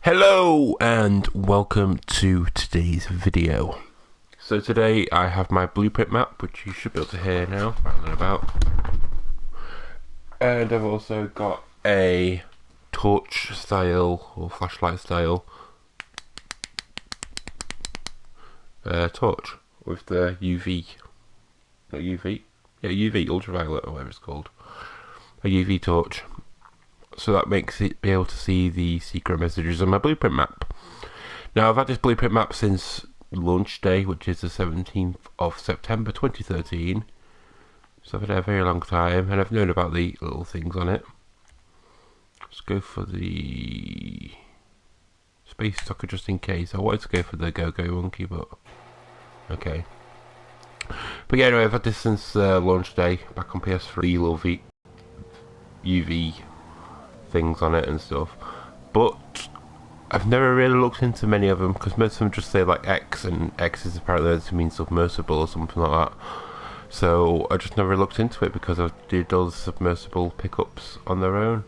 Hello and welcome to today's video. So today I have my blueprint map, which you should be able to hear now, rattling about. And I've also got a torch style or flashlight style torch with the UV, not UV, yeah, UV, ultraviolet or whatever it's called, a UV torch. So that makes it be able to see the secret messages on my blueprint map. Now I've had this blueprint map since launch day, which is the 17th of September 2013. So I've had it a very long time, and I've known about the little things on it. Let's go for the space stocker just in case. I wanted to go for the go-go monkey, but okay. But yeah, anyway, I've had this since launch day back on PS3. Little UV things on it and stuff, but I've never really looked into many of them because most of them just say like X, and X is apparently to mean submersible or something like that. So I just never looked into it because I did all the submersible pickups on their own.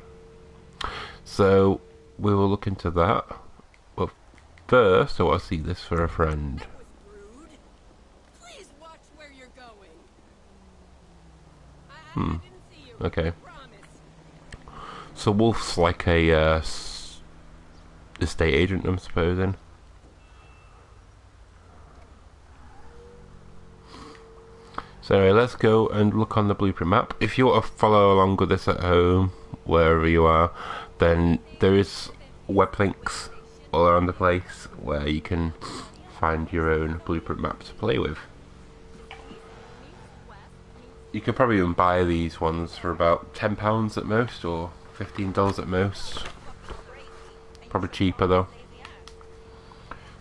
So we will look into that. But first, I want to see this for a friend. Okay. So Wolf's like a estate agent, I'm supposing. So anyway, let's go and look on the blueprint map. If you want to follow along with this at home, wherever you are, then there is web links all around the place where you can find your own blueprint map to play with. You could probably even buy these ones for about £10 at most, or $15 at most. Probably cheaper though.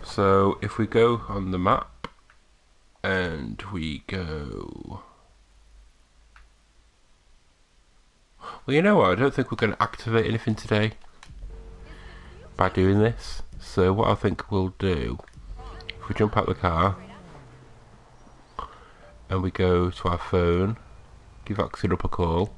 So if we go on the map and we go, well, you know what, I don't think we're going to activate anything today by doing this. So what I think we'll do, if we jump out the car and we go to our phone, give Axel up a call.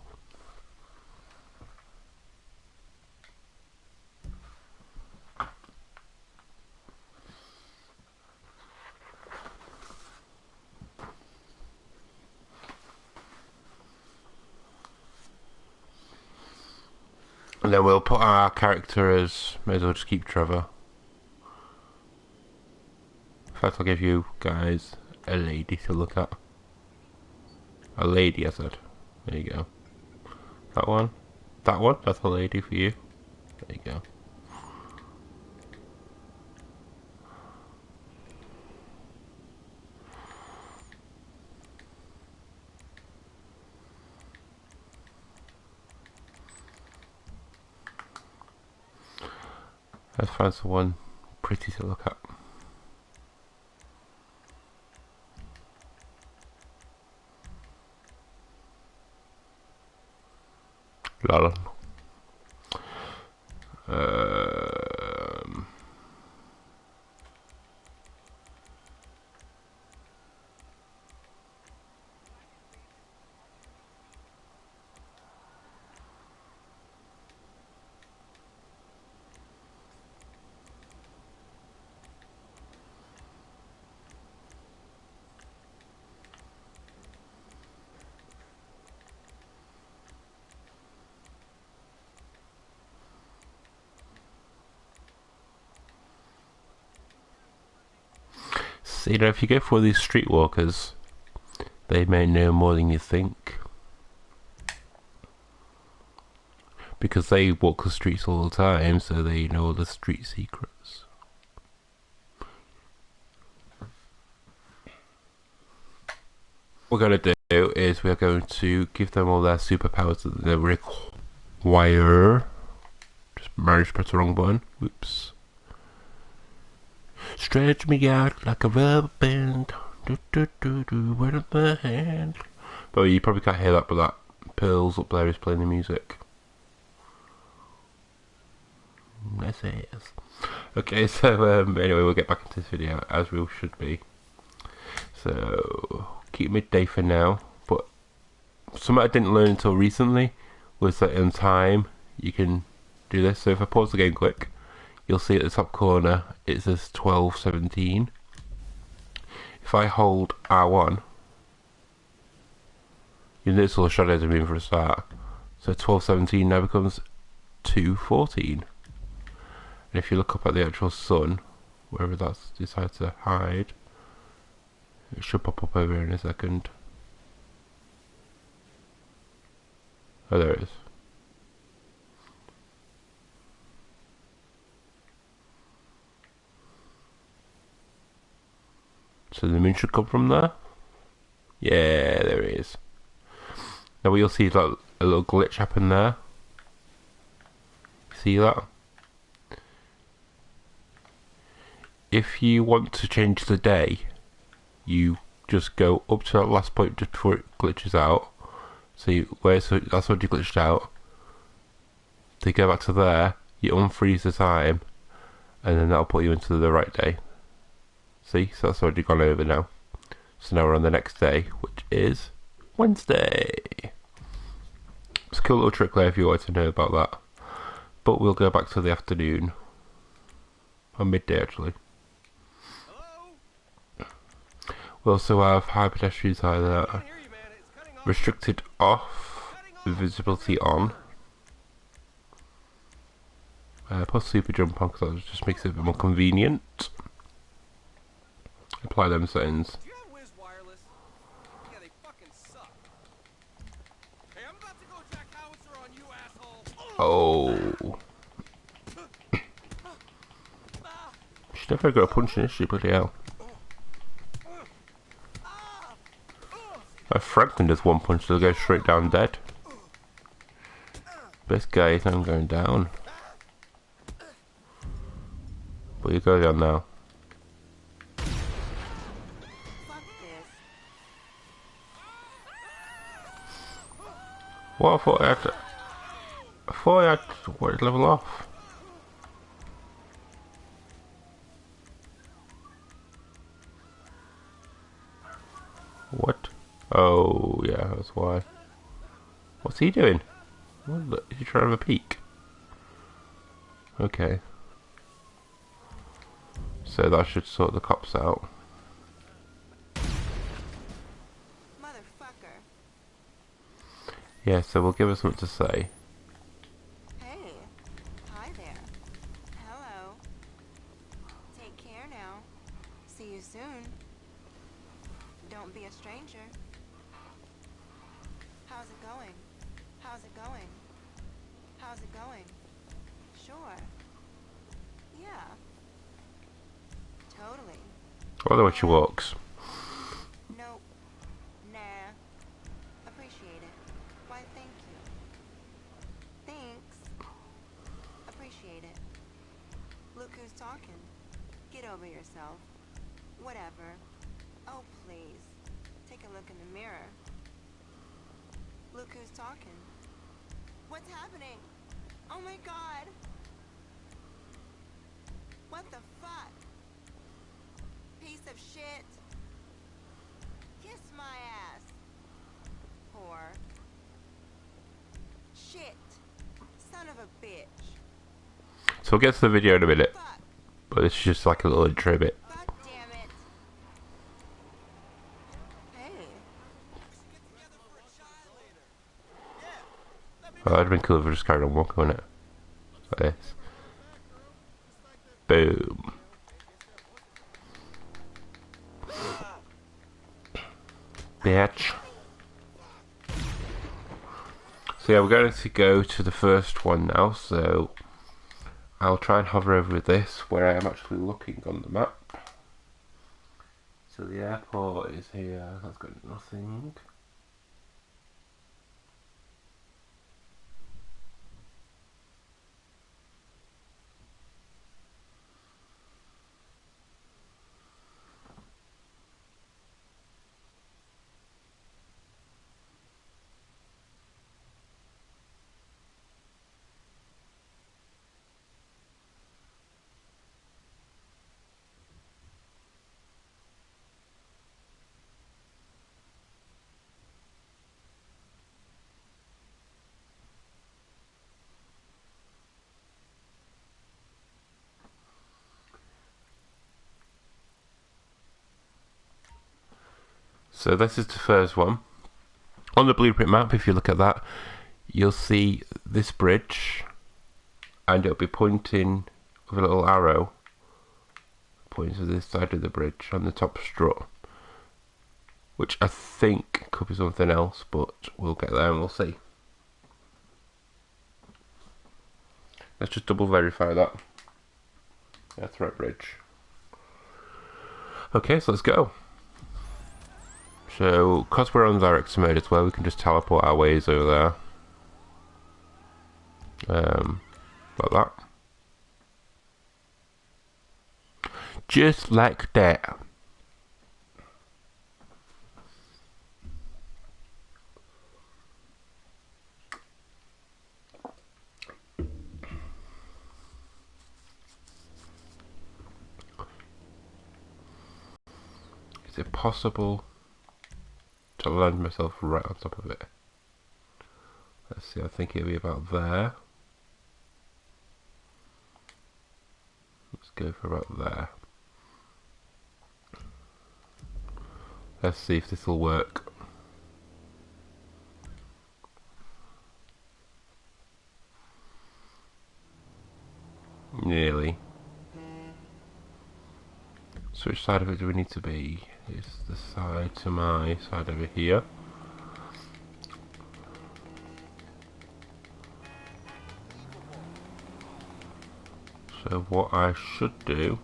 And then we'll put our character as, may as well just keep Trevor. In fact, I'll give you guys a lady to look at. A lady, I said. There you go. That one? That one? That's a lady for you. There you go. Let's find someone pretty to look at. Lol. So, you know, if you go for these streetwalkers, they may know more than you think, because they walk the streets all the time, so they know all the street secrets. What we're going to do is we're going to give them all their superpowers that they require. Just managed to press the wrong button. Whoops. Stretch me out like a rubber band. Where is my hand? But you probably can't hear that, but that Pearls up there is playing the music. Nice ass. Okay, so anyway, we'll get back into this video as we should be. So keep midday for now. But something I didn't learn until recently was that in time you can do this. So if I pause the game quick, you'll see at the top corner it says 12:17. If I hold R1, you notice all the shadows are moving for a start. So 12:17 now becomes 2:14. And if you look up at the actual sun, wherever that's decided to hide, it should pop up over in a second. Oh, there it is. So the moon should come from there. Yeah, there it is. Now what you'll see is like a little glitch happen there. See that? If you want to change the day, you just go up to that last point just before it glitches out. So that's what you glitched out. To go back to there, you unfreeze the time, and then that'll put you into the right day. See, so that's already gone over now. So now we're on the next day, which is Wednesday. It's a cool little trick there if you wanted to know about that. But we'll go back to the afternoon. Or midday, actually. We also have high pedestrians either restricted off, visibility on. Plus super jump on because that just makes it a bit more convenient. Apply them settings. Oh. She's never got a punch in, is she? Bloody hell. Franklin does one punch, they'll go straight down dead. This guy is not going down. But you go down now. What? I thought I had to level off. What? Oh, yeah, that's why. What's he doing? What, is he trying to have a peek? Okay. So that should sort the cops out. Motherfucker. Yeah, so we'll give us something to say. Hey. Hi there. Hello. Take care now. See you soon. Don't be a stranger. How's it going? How's it going? How's it going? Sure. Yeah. Totally. I like the way she walks. Nope. Nah. Appreciate it. Why, thank you. Thanks. Appreciate it. Look who's talking. Get over yourself. Whatever. Oh, please. Take a look in the mirror. Look who's talking. What's happening? Oh my god. What the fuck? Piece of shit. Kiss my ass. Whore. Shit. Son of a bitch. So we'll get to the video in a minute. Fuck. But this is just like a little intro bit. God damn it. Hey. Oh, that'd have been cool if we just carried on walking, wouldn't it? Like this. Boom. Bitch. So yeah, we're going to go to the first one now, so I'll try and hover over this where I am actually looking on the map. So the airport is here, that's got nothing. So this is the first one. On the blueprint map, if you look at that, you'll see this bridge, and it'll be pointing with a little arrow, pointing to this side of the bridge on the top strut, which I think could be something else, but we'll get there and we'll see. Let's just double verify that. Yeah, that's the right bridge. Okay, so let's go. So, because we're on director mode as well, we can just teleport our ways over there. Like that. Just like that. Is it possible to land myself right on top of it? Let's see, I think it'll be about there. Let's go for about there. Let's see if this will work. Nearly. So which side of it do we need to be? It's the side to my side over here. So what I should do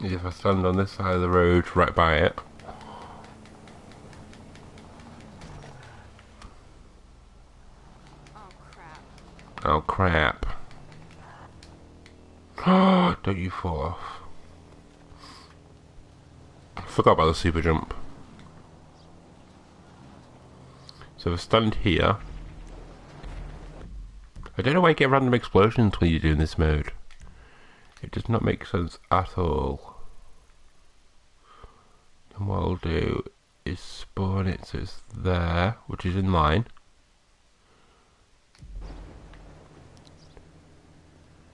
is if I stand on this side of the road right by it, oh crap. Don't you fall off. I forgot about the super jump. So if I stand here, I don't know why you get random explosions when you're doing this mode. It does not make sense at all. And what I'll do is spawn it so it's there, which is in line.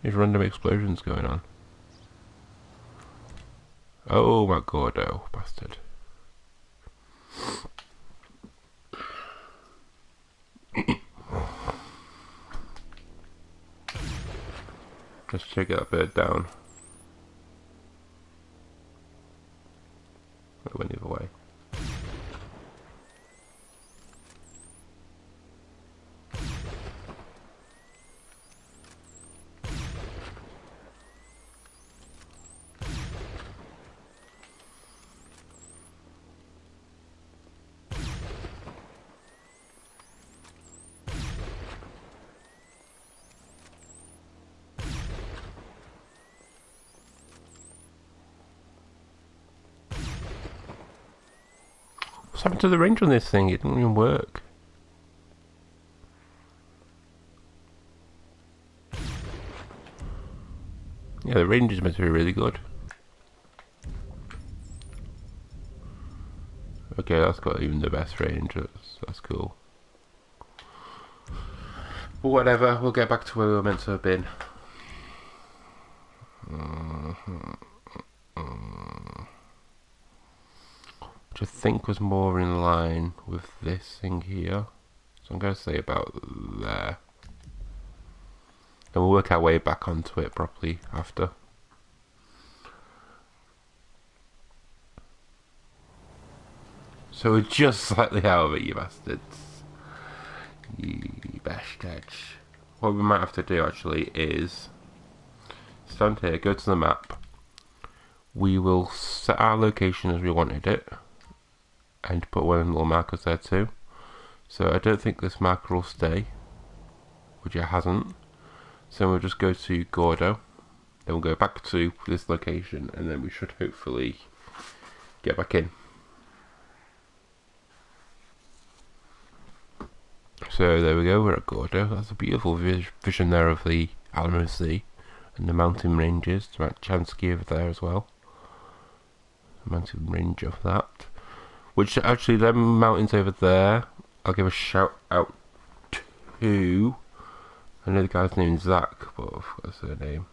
There's random explosions going on. Oh my god, oh bastard. Let's check that bird down. It went either way. What's happened to the range on this thing? It didn't even work. Yeah, the range is meant to be really good. Okay, that's got even the best range. That's cool. But whatever, we'll get back to where we were meant to have been. Which I think was more in line with this thing here. So I'm going to say about there. And we'll work our way back onto it properly after. So we're just slightly out of it, you bastards. You bastards. What we might have to do actually is stand here, go to the map. We will set our location as we wanted it. And put one of the little markers there too. So I don't think this marker will stay, which it hasn't. So we'll just go to Gordo, then we'll go back to this location, and then we should hopefully get back in. So there we go, we're at Gordo. That's a beautiful vision there of the Alamo Sea and the mountain ranges. Mount Chansky over there as well. The mountain range of that. Which actually, them mountains over there, I'll give a shout out to. I know the guy's name is Zach, but I forgot his surname.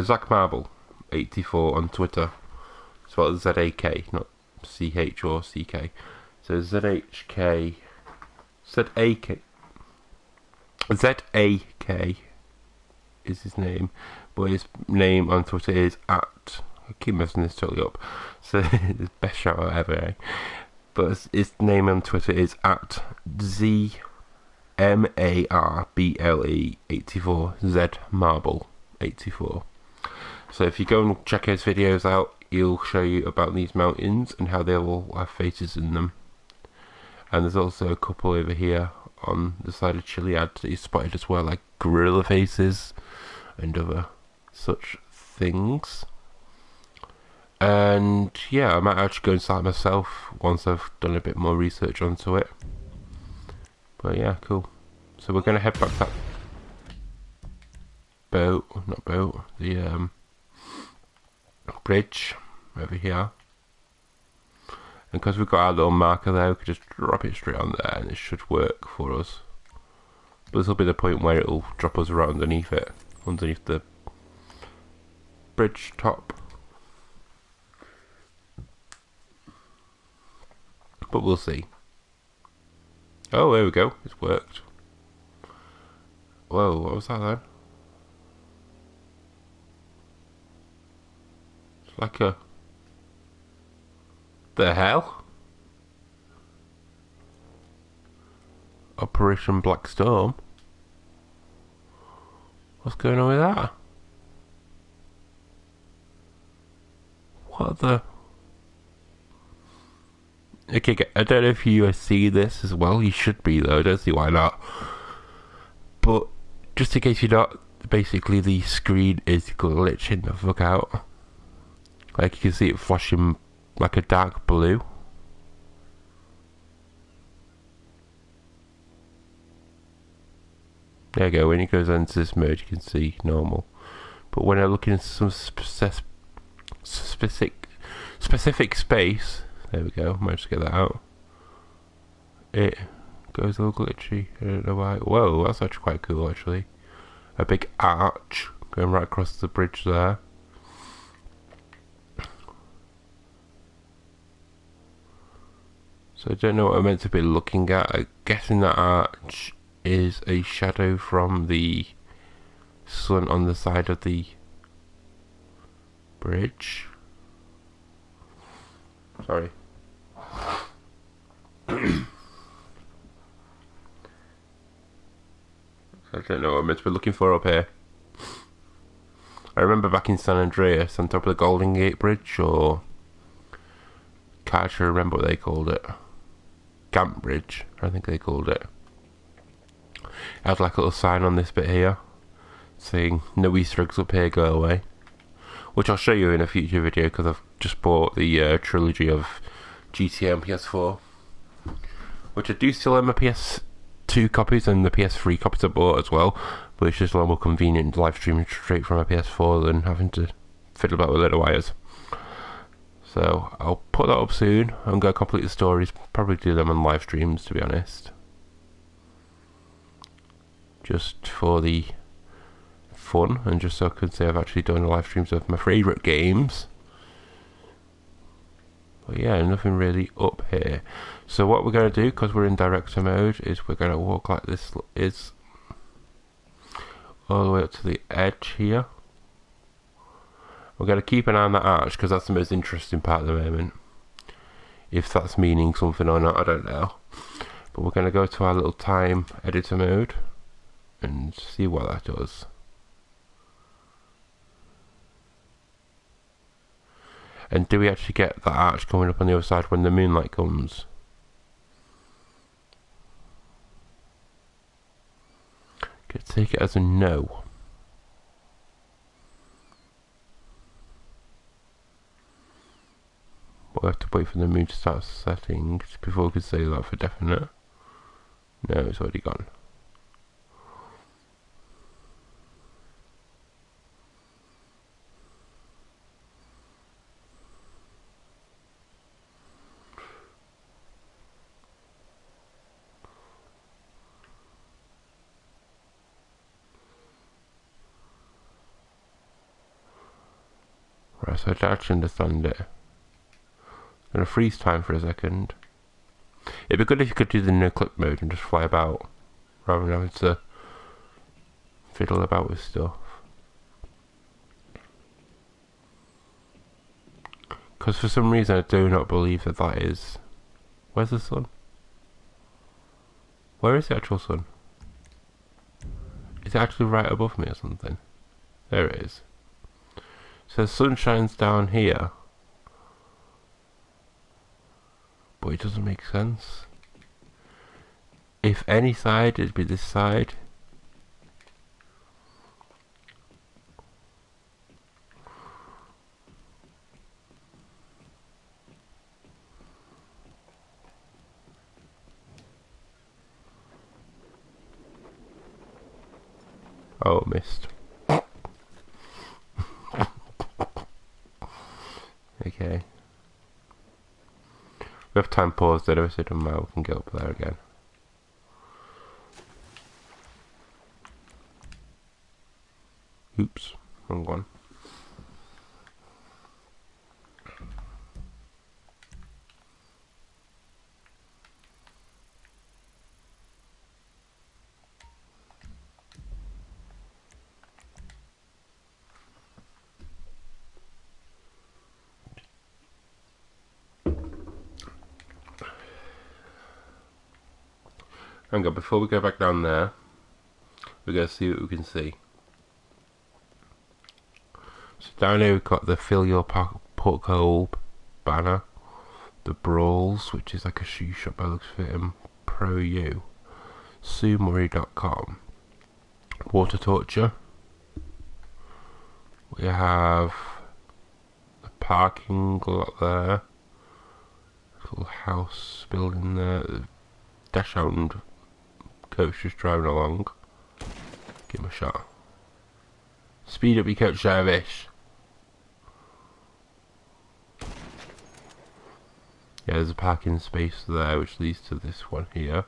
Zach Marble, 84 on Twitter. spelled Z-A-K, not C-H or C-K. So Z-H-K, Z-A-K, Z-A-K is his name, but his name on Twitter is at, I keep messing this totally up, so it's best shout out ever, eh? But his name on Twitter is at ZMARBLE84, Z Marble 84. So if you go and check his videos out, he'll show you about these mountains and how they all have faces in them. And there's also a couple over here on the side of Chiliad that he's spotted as well, like gorilla faces and other such things. And yeah, I might actually go inside myself once I've done a bit more research onto it. But yeah, cool. So we're gonna head back to that the bridge over here. And because we've got our little marker there, we could just drop it straight on there and it should work for us. But this will be the point where it'll drop us right underneath it, underneath the bridge top. But we'll see. Oh, there we go. It's worked. Whoa, what was that then? It's like a... The hell? Operation Black Storm? What's going on with that? What the... Okay, I don't know if you see this as well. You should be though. I don't see why not. But just in case you're not, basically the screen is glitching the fuck out. Like you can see it flashing like a dark blue. There you go. When it goes into this mode, you can see normal. But when I look into some specific space. There we go, managed to get that out. It goes a little glitchy, I don't know why. Whoa, that's actually quite cool actually. A big arch going right across the bridge there. So I don't know what I'm meant to be looking at. I'm guessing that arch is a shadow from the sun on the side of the bridge. Sorry. I don't know what I'm meant to be looking for up here. I remember back in San Andreas on top of the Golden Gate Bridge, or can't actually remember what they called it. Camp Bridge, I think they called it. It had like a little sign on this bit here saying no Easter eggs up here, go away. Which I'll show you in a future video because I've just bought the trilogy of GTA and PS4. Which I do still have my PS2 copies and the PS3 copies I bought as well. But it's just a lot more convenient live streaming straight from my PS4 than having to fiddle about with little wires. So I'll put that up soon. I'm going to complete the stories. Probably do them on live streams, to be honest. Just for the fun, and just so I can say I've actually done live streams of my favourite games. But yeah, nothing really up here. So what we're going to do, because we're in director mode, is we're going to walk like this is all the way up to the edge here. We're going to keep an eye on that arch because that's the most interesting part at the moment. If that's meaning something or not, I don't know. But we're going to go to our little time editor mode and see what that does. And do we actually get that arch coming up on the other side when the moonlight comes? Could take it as a no. We'll have to wait for the moon to start setting before we can say that for definite. No, it's already gone. Right, so I don't actually understand it. Gonna freeze time for a second. It'd be good if you could do the no clip mode and just fly about, rather than having to fiddle about with stuff. Because for some reason I do not believe that that is... Where's the sun? Where is the actual sun? Is it actually right above me or something? There it is. So the sun shines down here. But it doesn't make sense. If any side, it'd be this side. Oh, missed. Okay. We have time paused there, so it doesn't matter, we can get up there again. Oops, wrong one. Hang on, before we go back down there, we're going to see what we can see. So down here we've got the Fill Your Porthole banner, the Brawls, which is like a shoe shop by the looks of it, and Pro U, SueMurray.com, Water Torture. We have the parking lot there, little house building there, the dash hound coach just driving along. Give him a shot. Speed up your coach, Jarvis. Yeah, there's a parking space there which leads to this one here.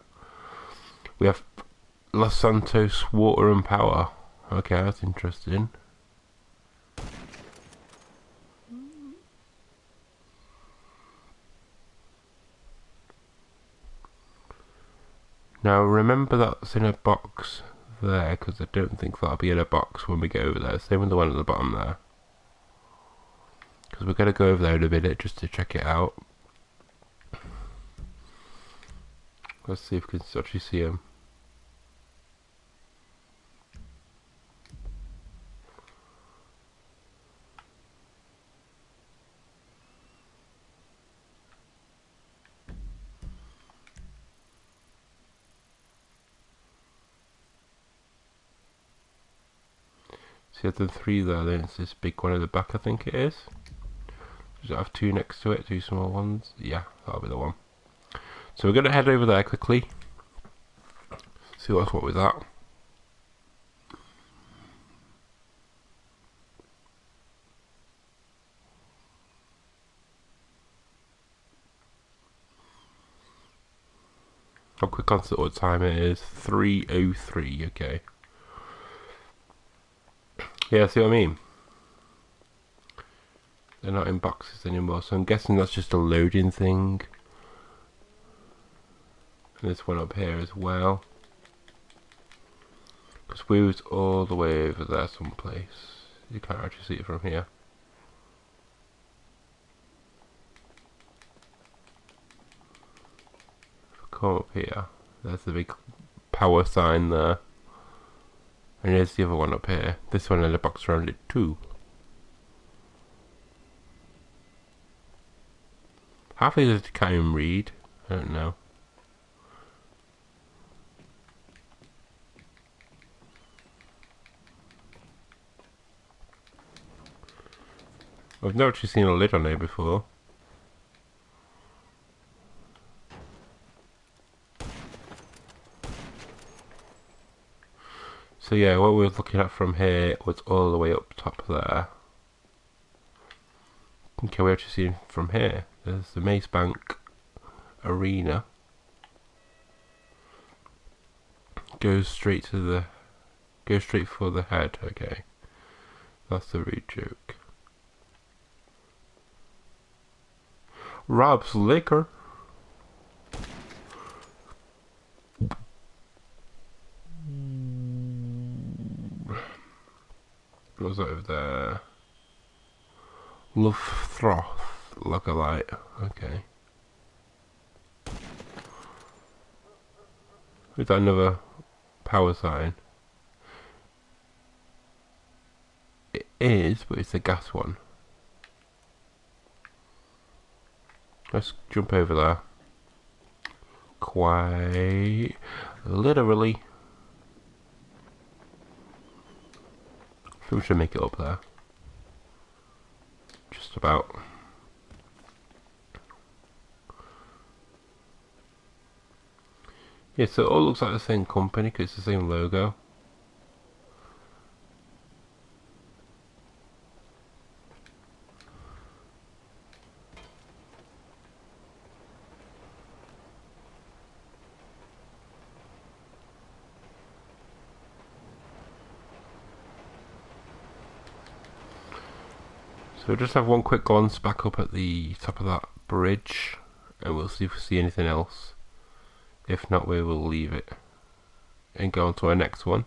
We have Los Santos Water and Power. Okay, that's interesting. Now remember that's in a box there, because I don't think that'll be in a box when we get over there. Same with the one at the bottom there. Because we're going to go over there in a minute just to check it out. Let's see if we can actually see him. See, the three there, then it's this big one at the back, I think it is. Does it have two next to it, two small ones? Yeah, that'll be the one. So we're going to head over there quickly. See what's what with that. I'll quick on what time it is. 3:03, okay. Yeah, see what I mean? They're not in boxes anymore, so I'm guessing that's just a loading thing. And this one up here as well. Because we was all the way over there someplace. You can't actually see it from here. If I come up here, there's the big power sign there. And here's the other one up here. This one had a box around it too. Half of it can't even read. I don't know. I've never actually seen a lid on here before. So yeah, what we were looking at from here was all the way up top there. Okay, we actually see from here. There's the Mace Bank Arena. Goes straight to the... Goes straight for the head, okay. That's the rude joke. Rob's liquor. What was that over there? Love Froth. Look a light. Okay. Is that another power sign? It is, but it's a gas one. Let's jump over there. Quite literally. So we should make it up there. Just about. Yeah, so it all looks like the same company because it's the same logo. So just have one quick glance back up at the top of that bridge and we'll see if we see anything else. If not, we will leave it and go on to our next one.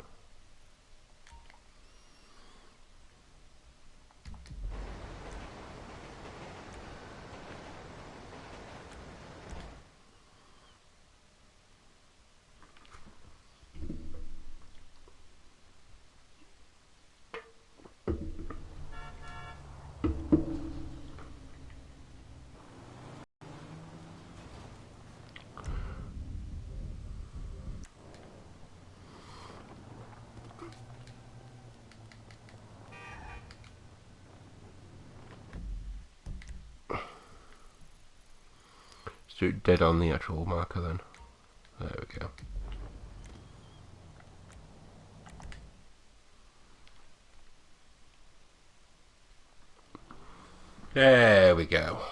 So dead on the actual marker then. There we go. There we go.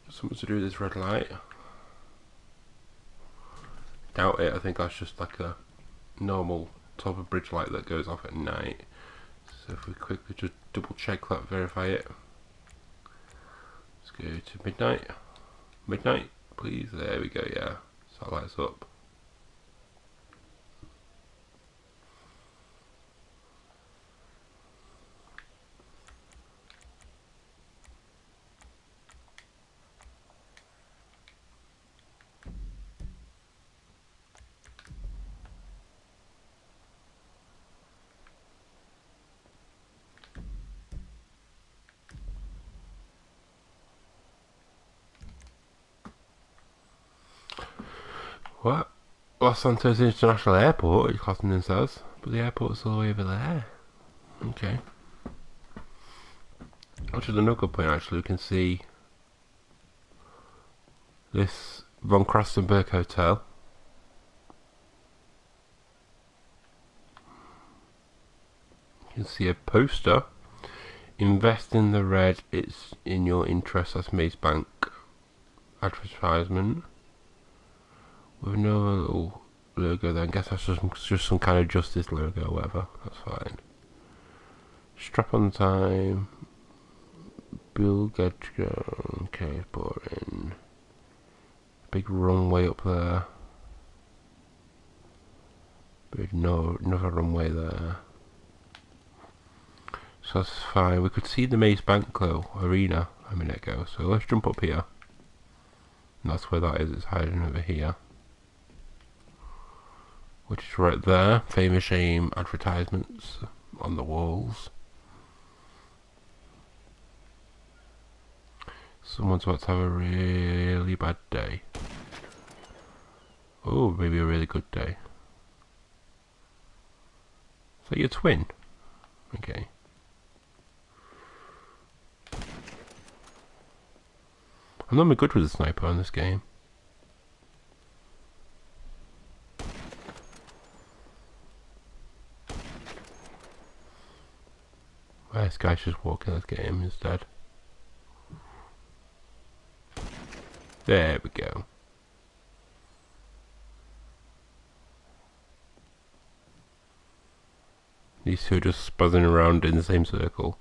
Something to do with this red light. Doubt it, I think that's just like a normal top of bridge light that goes off at night. So if we quickly just double check that, verify it. Let's go to midnight. Midnight, please. There we go, yeah. So that lights up. What? Los Santos International Airport, Cotton says. But the airport's all the way over there. Okay. Which is another good point actually. We can see this Von Krastenberg Hotel. You can see a poster. Invest in the red, it's in your interest. That's Maze Bank advertisement. With no little logo there. I guess that's just some kind of justice logo or whatever. That's fine. Strap on time. Bill Gedge. Okay, boring. Big runway up there. But no, another runway there. So that's fine. We could see the Maze Bank though, arena a minute ago. So let's jump up here. And that's where that is. It's hiding over here. Which is right there. Famous Shame advertisements on the walls. Someone's about to have a really bad day. Oh, maybe a really good day. Is that your twin? Okay. I'm not good with the sniper in this game. This guy's just walking. Let's get him instead. There we go. These two are just buzzing around in the same circle.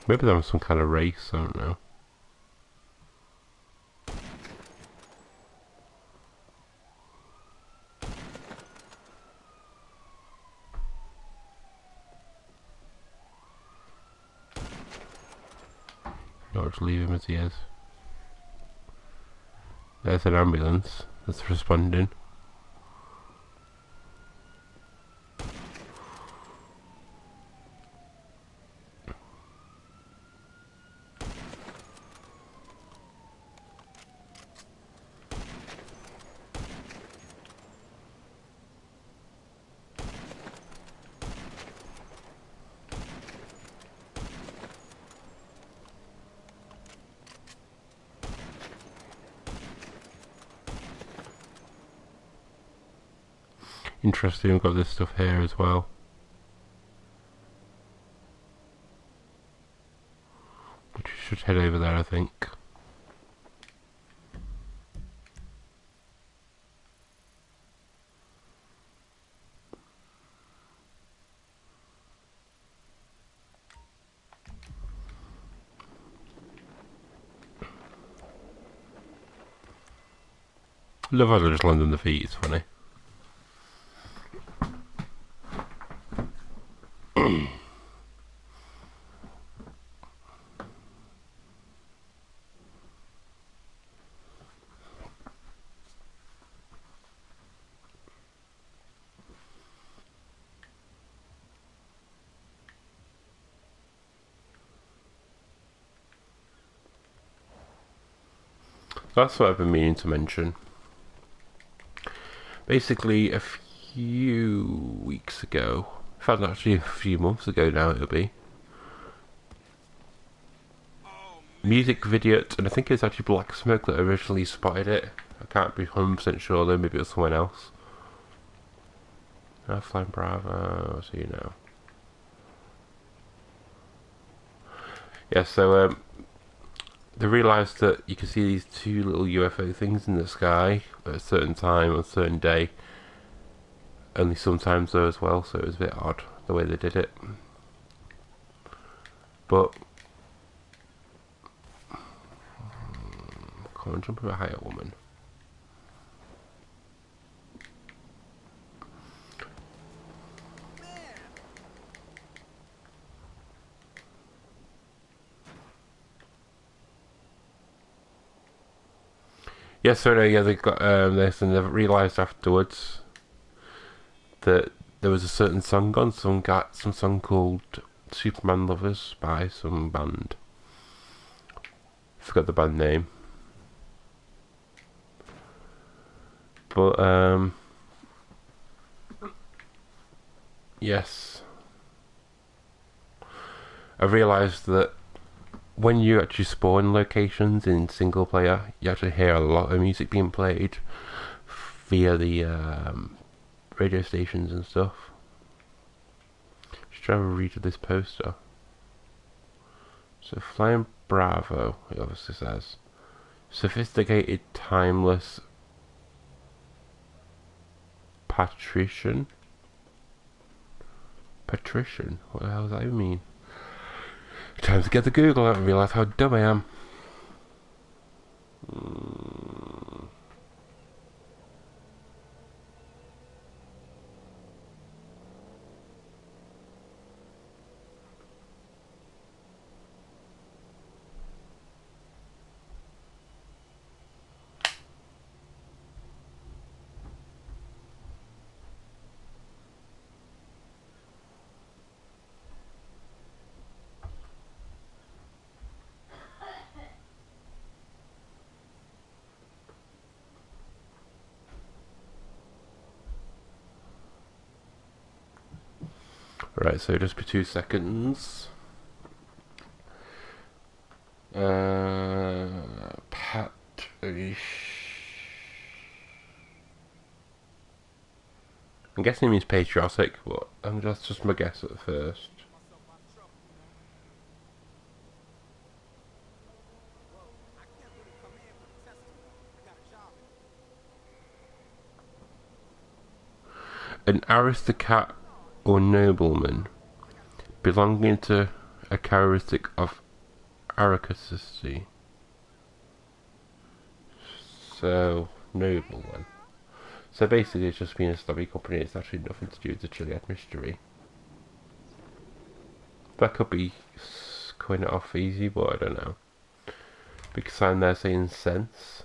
Maybe there was some kind of race, I don't know. Or just leave him as he is. There's an ambulance that's responding. Interesting, we've got this stuff here as well. Which we should head over there, I think. Love how they just land on the feet, it's funny. That's what I've been meaning to mention. Basically, a few weeks ago, in fact, actually a few months ago now it'll be, music video, and I think it's actually Black Smoke that originally spotted it. I can't be 100% sure though, maybe it was someone else. Flying Bravo, I'll see you now. Yeah, so they realised that you can see these two little UFO things in the sky at a certain time on a certain day. Only sometimes though as well, so it was a bit odd the way they did it. But come on, jump a bit higher, woman. Yeah, so no, yeah, they got this, and they realised afterwards that there was a certain song on, some song called Superman Lovers by some band. Forgot the band name. But yes, I realised that when you actually spawn locations in single player, you actually hear a lot of music being played via the radio stations and stuff. Just trying to read this poster. So Flying Bravo, it obviously says, sophisticated, timeless patrician. Patrician? What the hell does that even mean? Time to get the Google out and realise how dumb I am. Right, so just be 2 seconds. Pat. I'm guessing it means patriotic, but that's just my guess at first. An aristocrat or nobleman belonging to a characteristic of aristocracy. So, noble then. So basically it's just been a snobby company, it's actually nothing to do with the Chiliad mystery. That could be cutting it off easy, but I don't know. Because I'm there saying sense.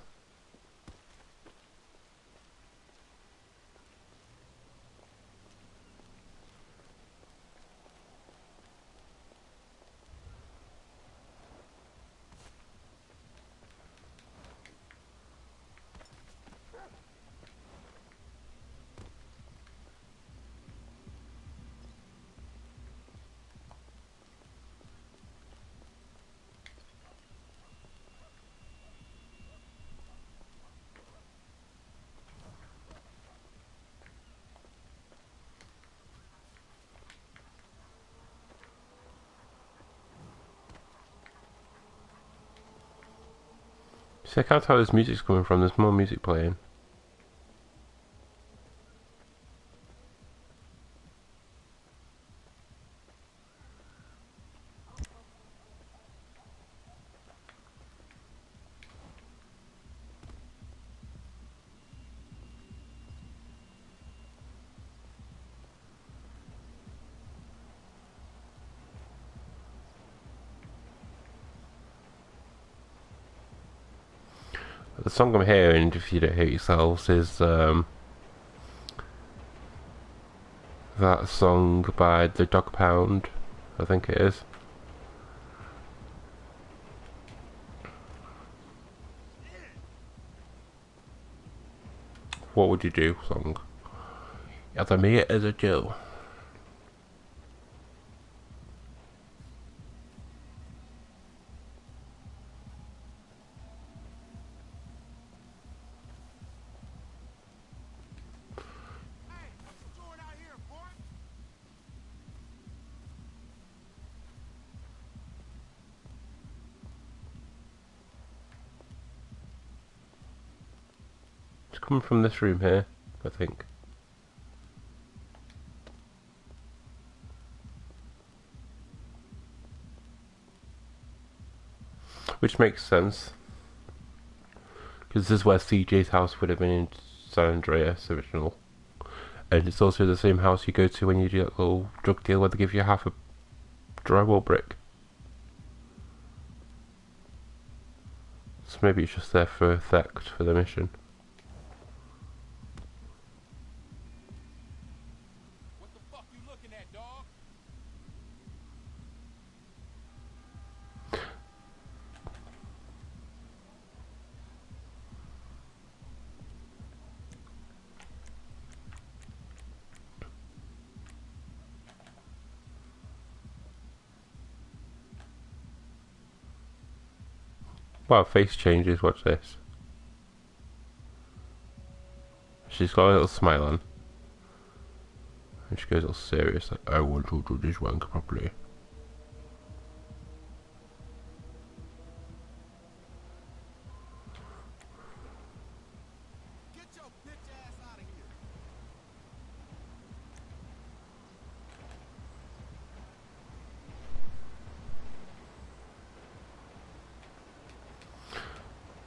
See, I can't tell where this music's coming from, there's more music playing. The song I'm hearing, if you don't hear it yourselves, is that song by the Dog Pound, I think it is. What would you do song? Ja, to me as a Joe. It's coming from this room here, I think. Which makes sense. Because this is where CJ's house would have been in San Andreas original. And it's also the same house you go to when you do that little drug deal where they give you half a drywall brick. So maybe it's just there for effect for the mission. What the fuck you looking at, dog? Wow, face changes, watch this. She's got a little smile on. And she goes all serious, like, I want to do this wank properly. Get your bitch ass out of here.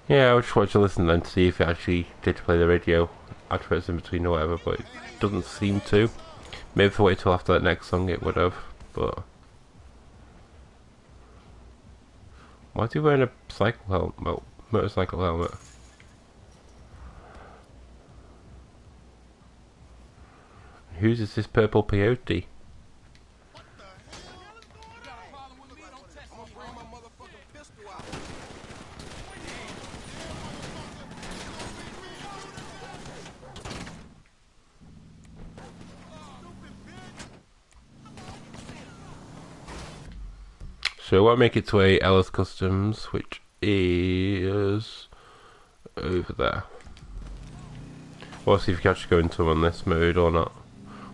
Yeah, I just wanted to listen then to see if it actually did play the radio adverts in between or whatever, but it doesn't seem to. Maybe if I waited till after that next song it would have, but... Why is he wearing a cycle helmet? Well, motorcycle helmet. Whose is this purple peyote? What the hell is going on? You got a problem with me? Don't test me. Bring my motherfucking pistol out. So I'll make it to a Ellis Customs, which is over there. We'll see if you can actually go into them on this mode or not.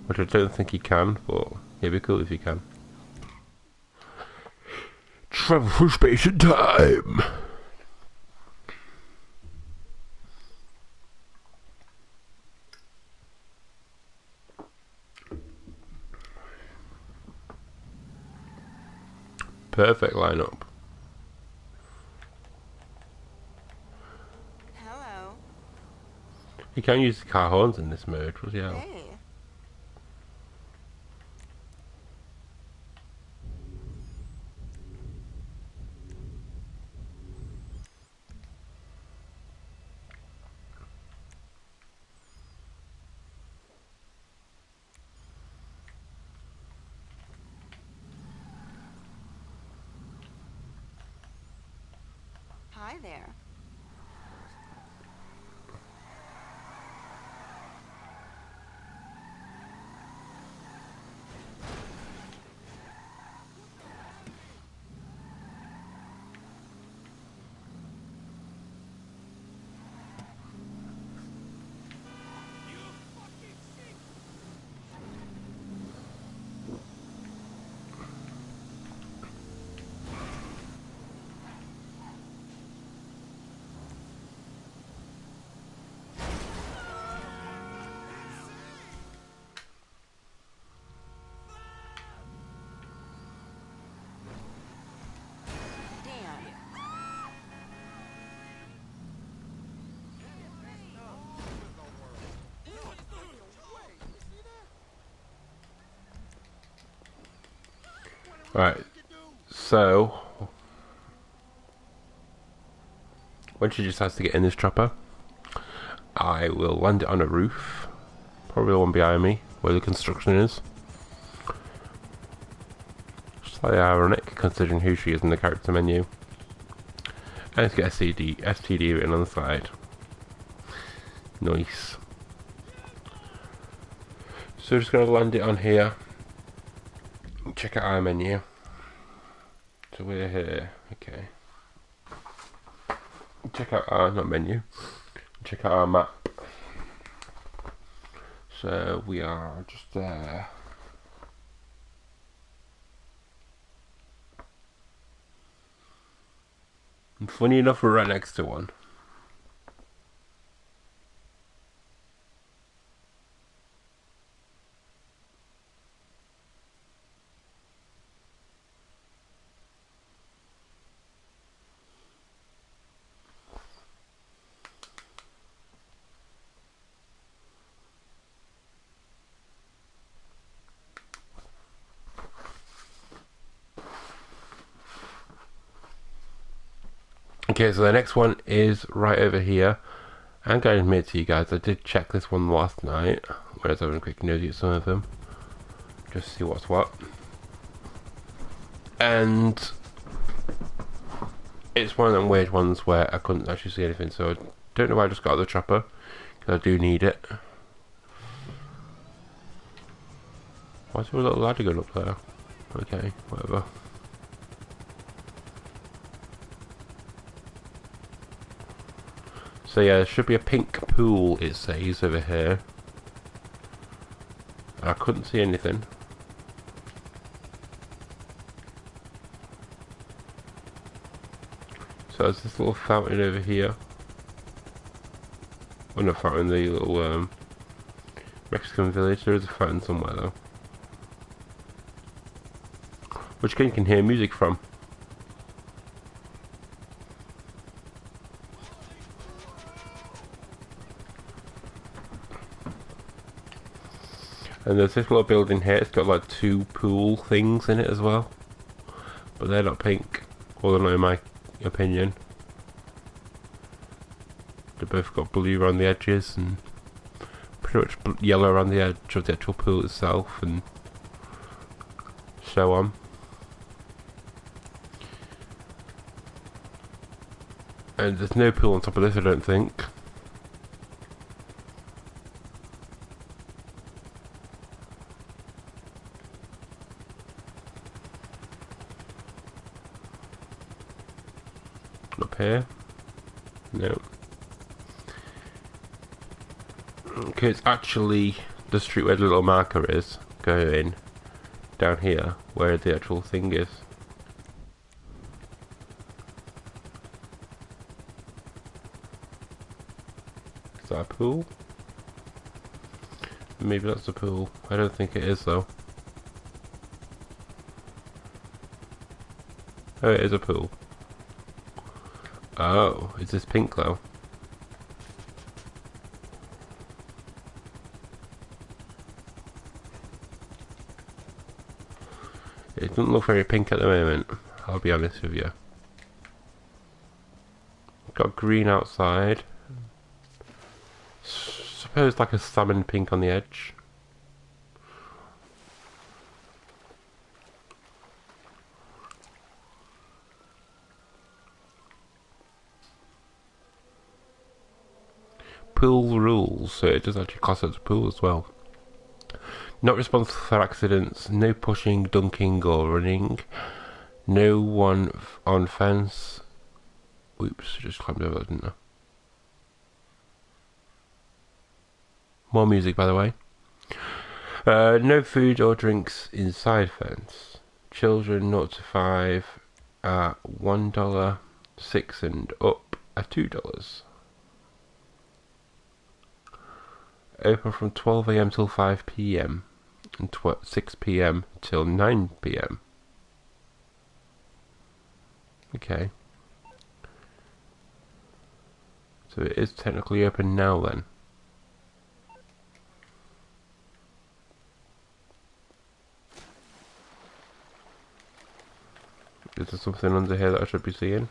Which I don't think you can, but it'd be cool if you can. Travel through space and time! perfect lineup. Hello. You can use the car horns in this mode, was yeah. Hey. Hi there. Damn. Right, so when she decides to get in this chopper, I will land it on a roof, probably the one behind me, where the construction is. Slightly ironic, considering who she is in the character menu. And let's get a STD written on the side. Nice. So we're just going to land it on here. Check out our menu. So we're here. Okay. Check out our, not menu. Check out our map. So we are just there. And funny enough, we're right next to one. Okay, so the next one is right over here. I'm going to admit to you guys, I did check this one last night, when I was having a quick nosy at some of them, just to see what's what. And it's one of them weird ones where I couldn't actually see anything, so I don't know why I just got the chopper, because I do need it. Why is there a little ladder going up there? Okay, whatever. So yeah, there should be a pink pool, it says, over here. I couldn't see anything. So there's this little fountain over here. Well, not fountain, the little Mexican village. There is a fountain somewhere though. Which you can hear music from. And there's this little building here, it's got like 2 pool things in it as well. But they're not pink, although in my opinion. They've both got blue around the edges and pretty much yellow around the edge of the actual pool itself and so on. And there's no pool on top of this, I don't think. Up here? No. Okay, it's actually the street where the little marker is going down here, where the actual thing is. Is that a pool? Maybe that's a pool. I don't think it is though. Oh, it is a pool. Oh, is this pink though? It doesn't look very pink at the moment, I'll be honest with you. Got green outside. Suppose like a salmon pink on the edge. Pool rules, so it does actually class as a pool as well. Not responsible for accidents, no pushing, dunking or running, no one on fence. Oops, just climbed over that, didn't I? More music, by the way. No food or drinks inside fence. Children 0 to 5 at $1, 6 and up at $2. Open from 12 AM till 5 PM and 6 PM till 9 PM. Okay. So it is technically open now then. Is there something under here that I should be seeing?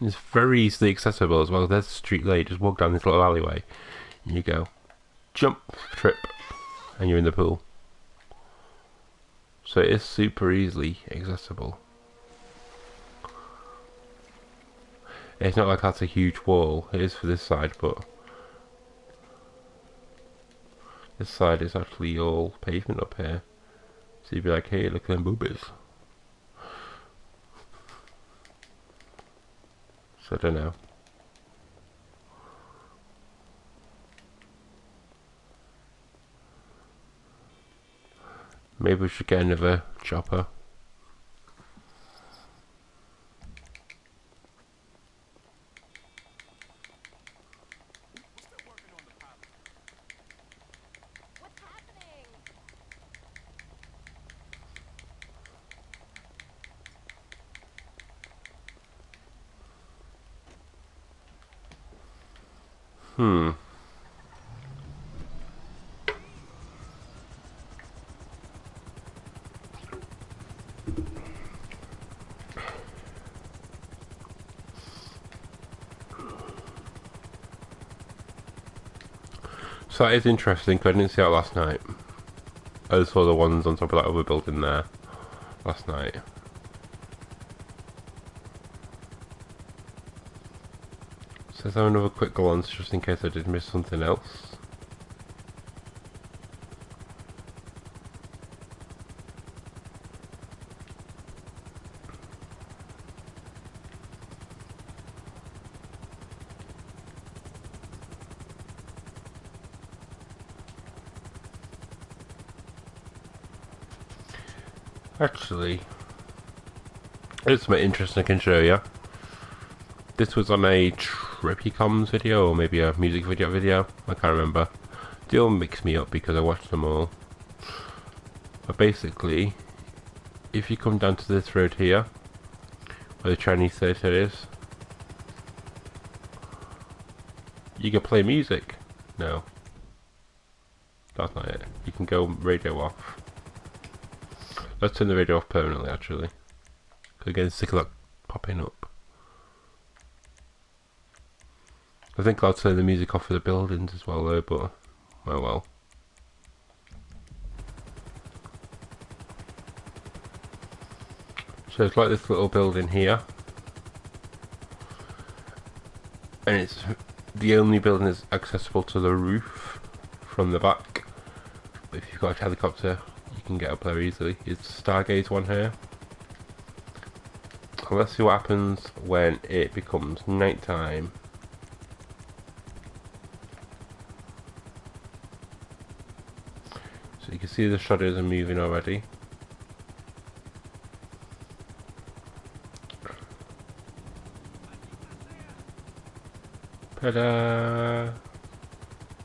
It's very easily accessible as well. There's a street there. You just walk down this little alleyway and you go jump, trip, and you're in the pool. So it is super easily accessible. It's not like that's a huge wall. It is for this side, but this side is actually all pavement up here. So you'd be like, hey, look at them boobies. So I don't know. Maybe we should get another chopper. What's happening? Hmm. So that is interesting because I didn't see that last night. I just saw the ones on top of that other building there last night. So let's have another quick glance just in case I did miss something else. Actually, there's something interesting I can show you. This was on a Trippy Comms video, or maybe a music video, I can't remember. They all mix me up because I watched them all. But basically, if you come down to this road here, where the Chinese theatre is, you can play music. No. That's not it. You can go radio off. Let's turn the radio off permanently, actually. Again, sick of that popping up. I think I'll turn the music off for the buildings as well, though, but oh well. So it's like this little building here, and it's the only building that's accessible to the roof from the back. But if you've got a helicopter, you can get up there easily. It's Stargaze one here. And let's see what happens when it becomes night time. you can see the shadows are moving already. Ta-da!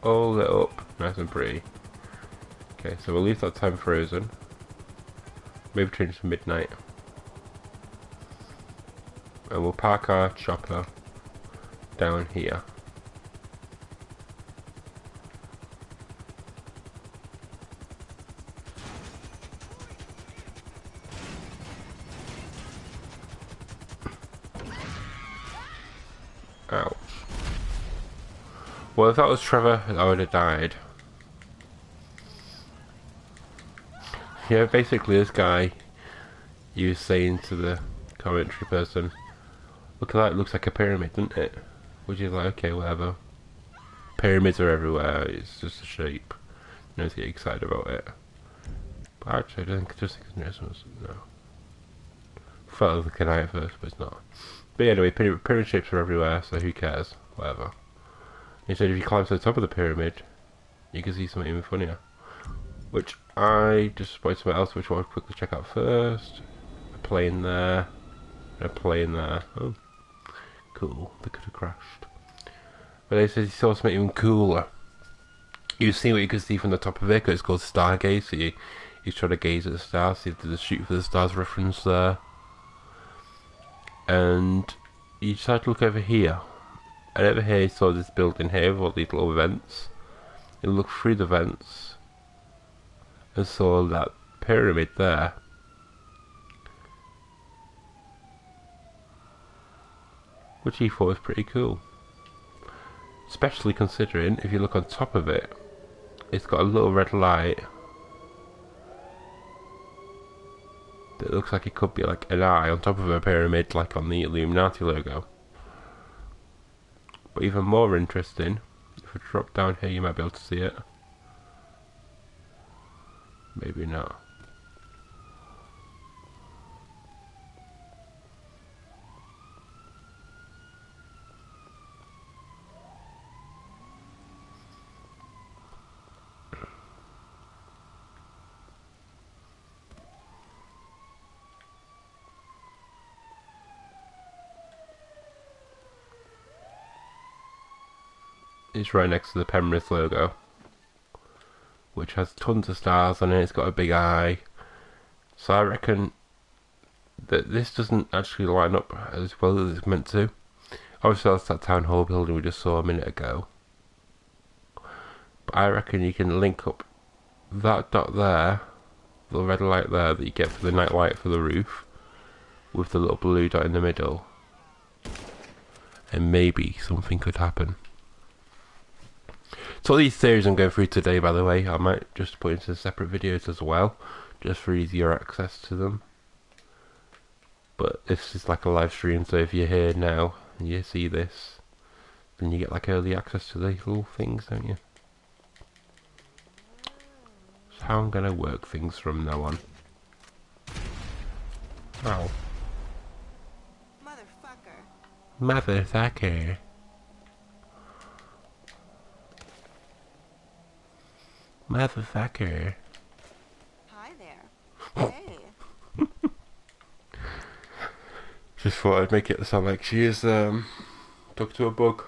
All lit up, nice and pretty. Okay, so we'll leave that time frozen. Maybe change to midnight. And we'll park our chopper down here. Ouch. Well, if that was Trevor, I would have died. Yeah, basically this guy, he was saying to the commentary person, look at that, it looks like a pyramid, doesn't it? Which is like, okay, whatever. Pyramids are everywhere, it's just a shape. No to get excited about it. But actually, I don't think, just think it's no. Felt like an eye at first, but it's not. But anyway, pyramid shapes are everywhere, so who cares? Whatever. Instead, if you climb to the top of the pyramid, you can see something even funnier. Which I just spotted something else, which I want to quickly check out first. A plane there, and a plane there. Oh, cool. They could have crashed. But they said he saw something even cooler. You see what you can see from the top of it, 'cause it's called Stargaze, so you try to gaze at the stars, see if there's a shoot for the stars reference there. And you decide to look over here. And over here you saw this building here with all these little vents. You look through the vents and saw that pyramid there. Which he thought was pretty cool. Especially considering, if you look on top of it, it's got a little red light that looks like it could be like an eye on top of a pyramid, like on the Illuminati logo. But even more interesting, if I drop down here you might be able to see it. Maybe not. It's right next to the Penrith logo, which has tons of stars on it. It's got a big eye. So I reckon that this doesn't actually line up as well as it's meant to. Obviously that's that town hall building we just saw a minute ago. But I reckon you can link up that dot there, the red light there that you get for the night light for the roof, with the little blue dot in the middle. And maybe something could happen. So all these theories I'm going through today, by the way, I might just put into separate videos as well, just for easier access to them. But this is like a live stream, so if you're here now and you see this, then you get like early access to these little things, don't you? That's how I'm gonna work things from now on. Ow. Motherfucker. Motherfucker. Motherfucker. Hi there. Hey. Just thought I'd make it sound like she is talking to a bug.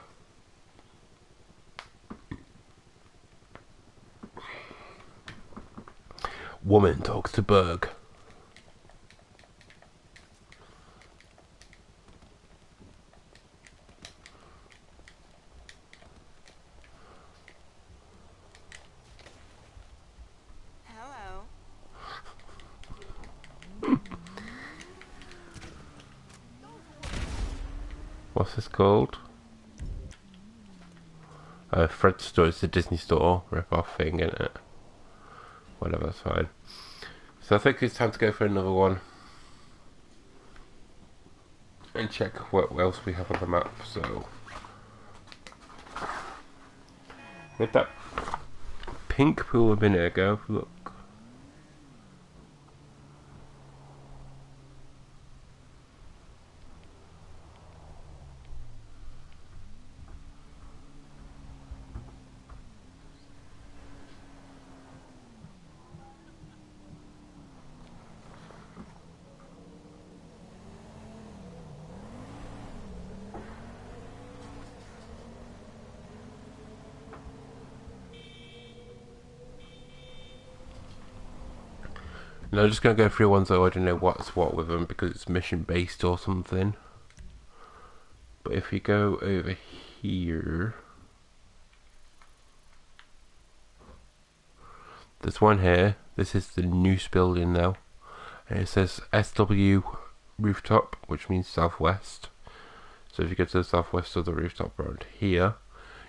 Woman talks to bug. Hello. What's this called? Fred's store. It's the Disney Store rip-off thing, isn't it? Whatever, that's fine. So I think it's time to go for another one and check what else we have on the map. So with that pink pool a minute ago, look. And I'm just going to go through ones that I already know what's what with them because it's mission based or something. But if we go over here, there's one here. This is the Noose building now. And it says SW rooftop, which means southwest. So if you go to the southwest of the rooftop around here,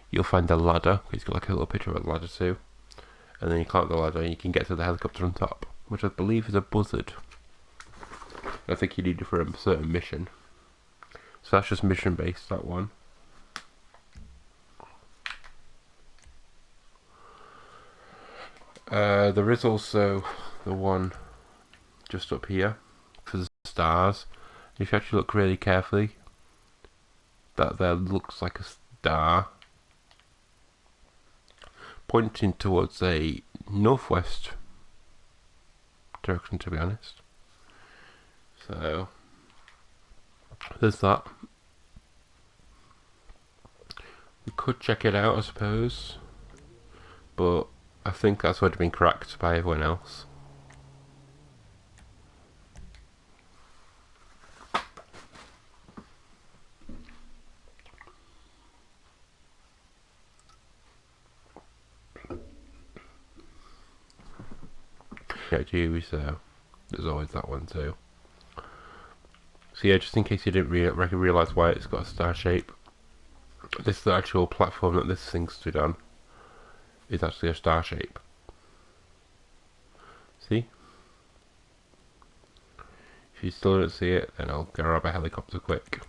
you'll find a ladder. It's got like a little picture of a ladder too. And then you climb the ladder and you can get to the helicopter on top, which I believe is a buzzard. I think you need it for a certain mission. So that's just mission based, that one. There is also the one just up here for the stars. If you actually look really carefully, that there looks like a star pointing towards a northwest direction, to be honest. So there's that. We could check it out, I suppose, but I think that's already been cracked by everyone else. Yeah, Dewey, so there's always that one too. So yeah, just in case you didn't realise why it's got a star shape, this is the actual platform that this thing stood on. Is actually a star shape. See? If you still don't see it, then I'll grab a helicopter quick.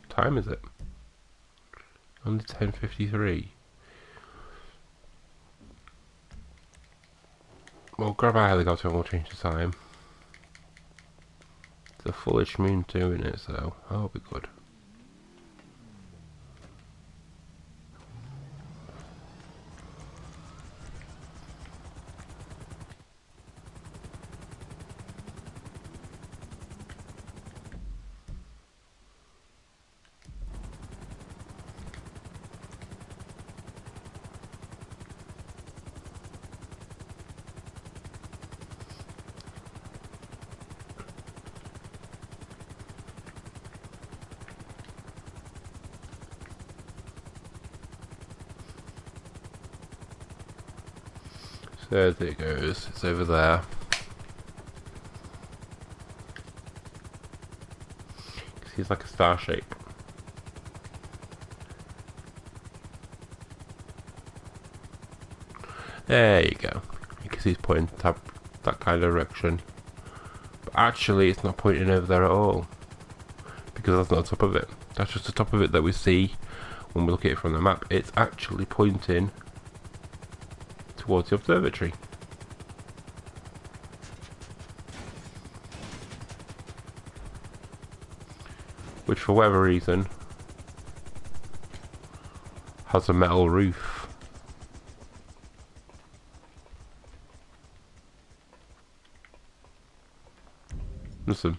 What time is it? Only 10:53. We'll grab our helicopter and we'll change the time. It's a fullish moon too, isn't it? So that'll be good. So there it goes, it's over there. See, it's like a star shape. There you go. You can see it's pointing that kind of direction. But actually it's not pointing over there at all, because that's not the top of it. That's just the top of it that we see when we look at it from the map. It's actually pointing towards the observatory. Which for whatever reason has a metal roof. Listen.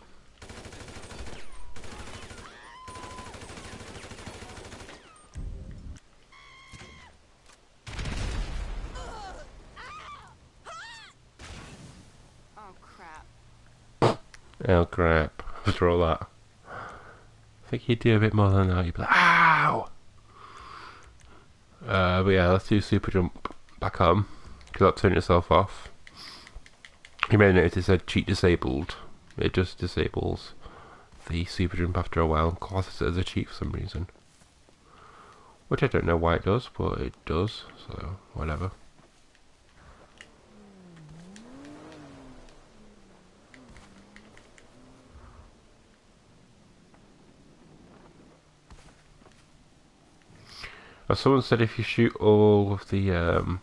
Oh crap. Oh crap. After all that. I think you'd do a bit more than that. You'd be like, ow! But yeah, let's do super jump back on, because that turned itself off. You may notice it said cheat disabled. It just disables the super jump after a while and classes it as a cheat for some reason. Which I don't know why it does, but it does, so whatever. As someone said, if you shoot all of the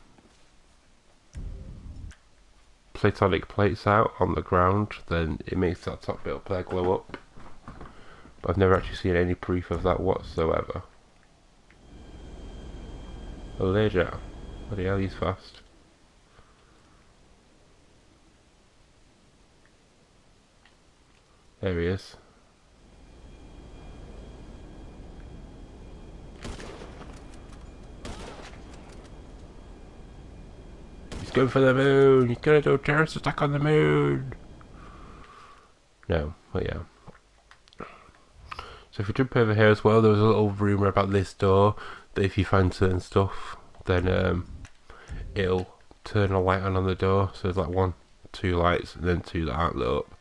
platonic plates out on the ground, then it makes that top bit up there glow up. But I've never actually seen any proof of that whatsoever. Oh, there's Jack. Bloody hell, he's fast. There he is. He's going for the moon. He's gonna do a terrorist attack on the moon. No, but yeah. So if we jump over here as well, there was a little rumour about this door that if you find certain stuff, then it'll turn a light on the door. So there's like 1, 2 lights, and then 2 that aren't lit up.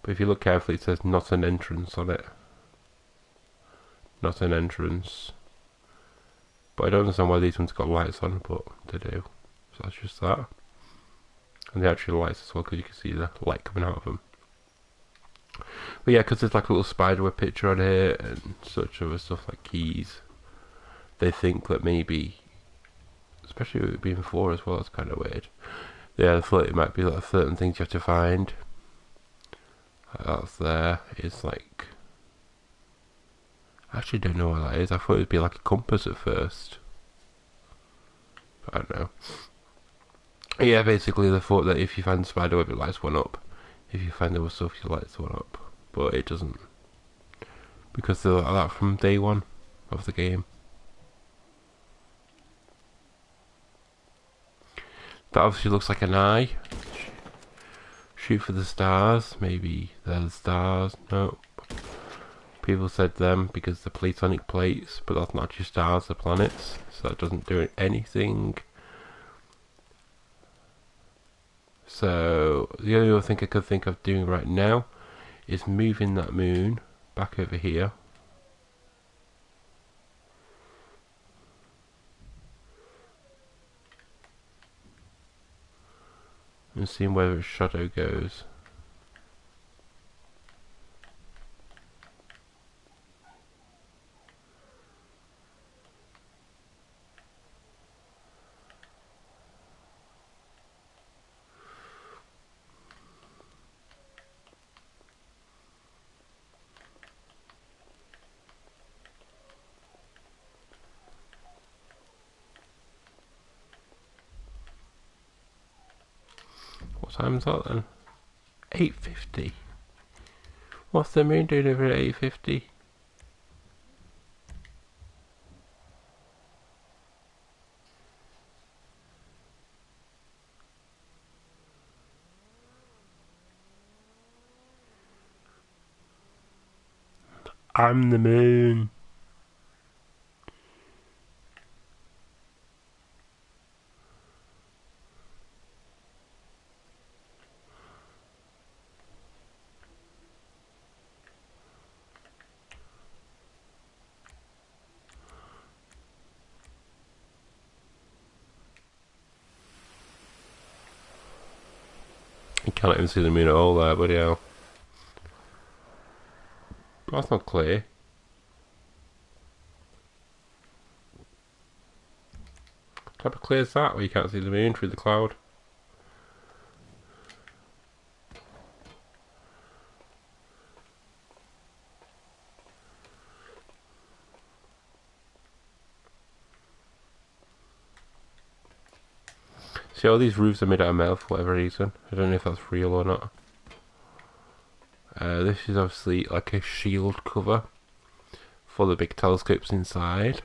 But if you look carefully, it says not an entrance on it. Not an entrance. But I don't understand why these ones got lights on, but they do. So that's just that. And the actual lights as well, because you can see the light coming out of them. But yeah, because there's like a little spiderweb picture on here and such other stuff like keys. They think that maybe, especially with it being 4 as well, it's kind of weird. Yeah, I thought it might be like certain things you have to find. That's there. It's like, I actually don't know what that is. I thought it would be like a compass at first. But I don't know. Yeah, basically they thought that if you find the spiderweb, it lights one up. If you find other stuff, it lights one up. But it doesn't. Because they're like that from day 1 of the game. That obviously looks like an eye. Shoot for the stars. Maybe they're the stars. No. People said them because they're platonic plates, but that's not actually stars, they're planets. So that doesn't do anything. So the only other thing I could think of doing right now is moving that moon back over here. And seeing where its shadow goes. What time's that then? 8:50. What's the moon doing over at 8:50? I'm the moon. You can't even see the moon at all there, but yeah. That's not clear. What type of clear is that where you can't see the moon through the cloud? See, all these roofs are made out of metal for whatever reason. I don't know if that's real or not. This is obviously like a shield cover for the big telescopes inside.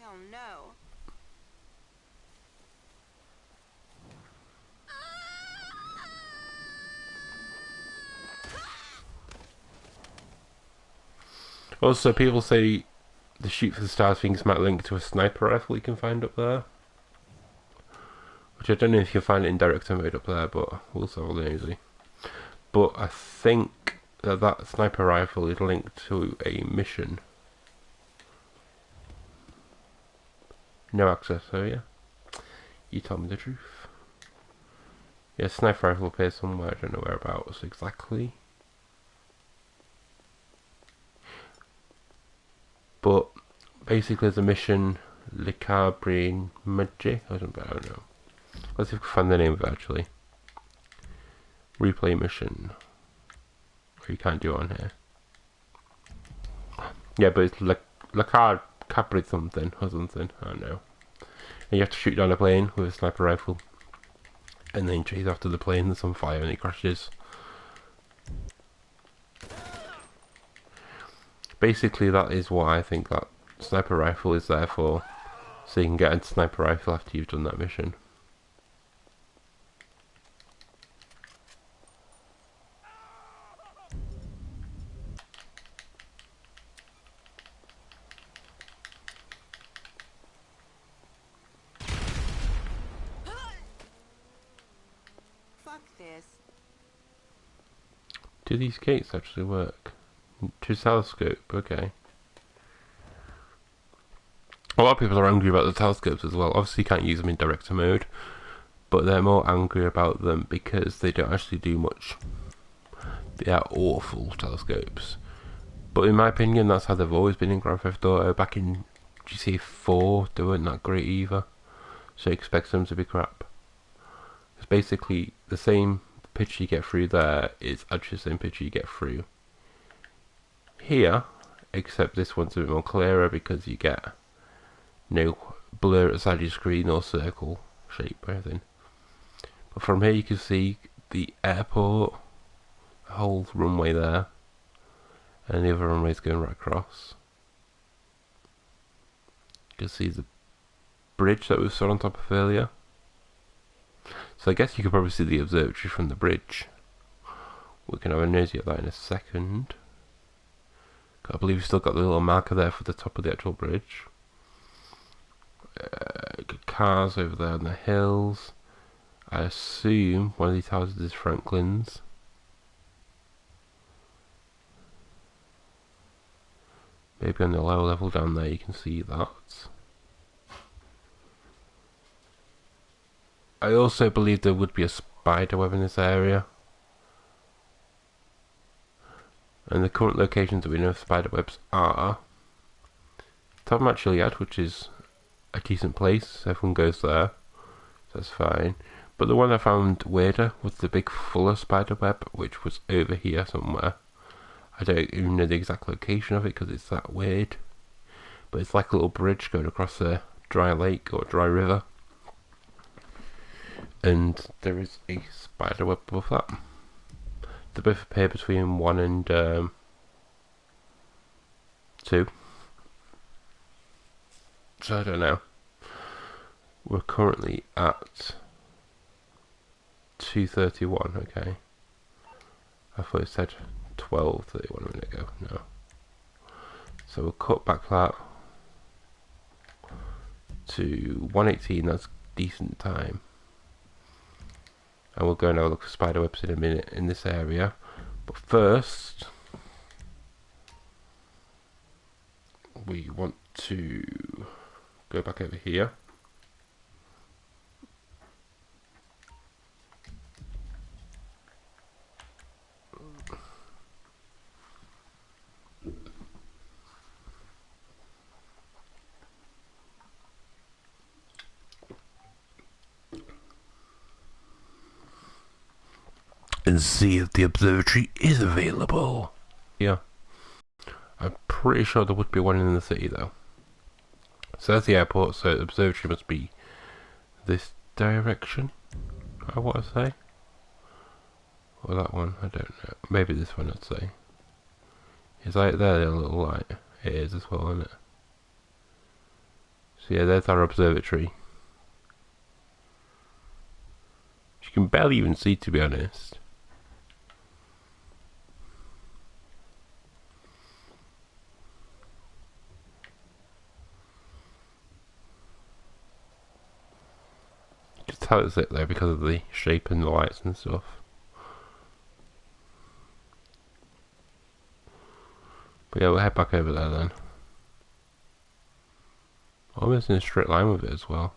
Oh no. Also, people say the shoot for the stars things might link to a sniper rifle you can find up there. Which I don't know if you'll find it in director mode up there, but we'll solve it easily. But I think that sniper rifle is linked to a mission. No access, so yeah. You told me the truth. Yeah, sniper rifle appears somewhere, I don't know whereabouts exactly. But basically there's a mission, Le Cabrine Maggi, I don't know. Let's see if we can find the name of it actually. Replay mission. Or you can't do it on here. Yeah, but it's Le captured something or something. I don't know. And you have to shoot down a plane with a sniper rifle, and then chase after the plane that's on fire and it crashes. Basically, that is what I think that sniper rifle is there for, so you can get a sniper rifle after you've done that mission. Fuck this. Do these gates actually work? To telescope, okay. A lot of people are angry about the telescopes as well. Obviously you can't use them in director mode, but they're more angry about them because they don't actually do much. They are awful telescopes. But in my opinion, that's how they've always been in Grand Theft Auto. Back in GTA 4, they weren't that great either, so you expect them to be crap. It's basically the same picture you get through there is actually the same picture you get through here, except this one's a bit more clearer because you get no blur at the side of your screen or circle shape or anything. But from here you can see the airport, the whole runway there, and the other runway's going right across. You can see the bridge that we saw on top of earlier. So I guess you could probably see the observatory from the bridge. We can have a nosy at that in a second. I believe we've still got the little marker there for the top of the actual bridge. Cars over there on the hills. I assume one of these houses is Franklin's. Maybe on the lower level down there you can see that. I also believe there would be a spider web in this area. And the current locations that we know of spider webs are top of Chiliad, which is a decent place, everyone goes there, so that's fine. But the one I found weirder was the big Fuller spider web, which was over here somewhere. I don't even know the exact location of it because it's that weird. But it's like a little bridge going across a dry lake or dry river. And there is a spider web above that. They both appear between 1 and 2. So I don't know. We're currently at 2:31. Okay. I thought it said 12:31 a minute ago. No. So we'll cut back that to 1:18. That's decent time. And we'll go and have a look for spider webs in a minute in this area. But first, we want to go back over here. And see if the observatory is available. Yeah. I'm pretty sure there would be one in the city though. So there's the airport, so the observatory must be this direction, I want to say. Or that one, I don't know. Maybe this one, I'd say. Is that there, the little light? It is as well, isn't it? So yeah, there's our observatory. You can barely even see, to be honest. Just how it's lit there because of the shape and the lights and stuff. But yeah, we'll head back over there then. Almost in a straight line with it as well.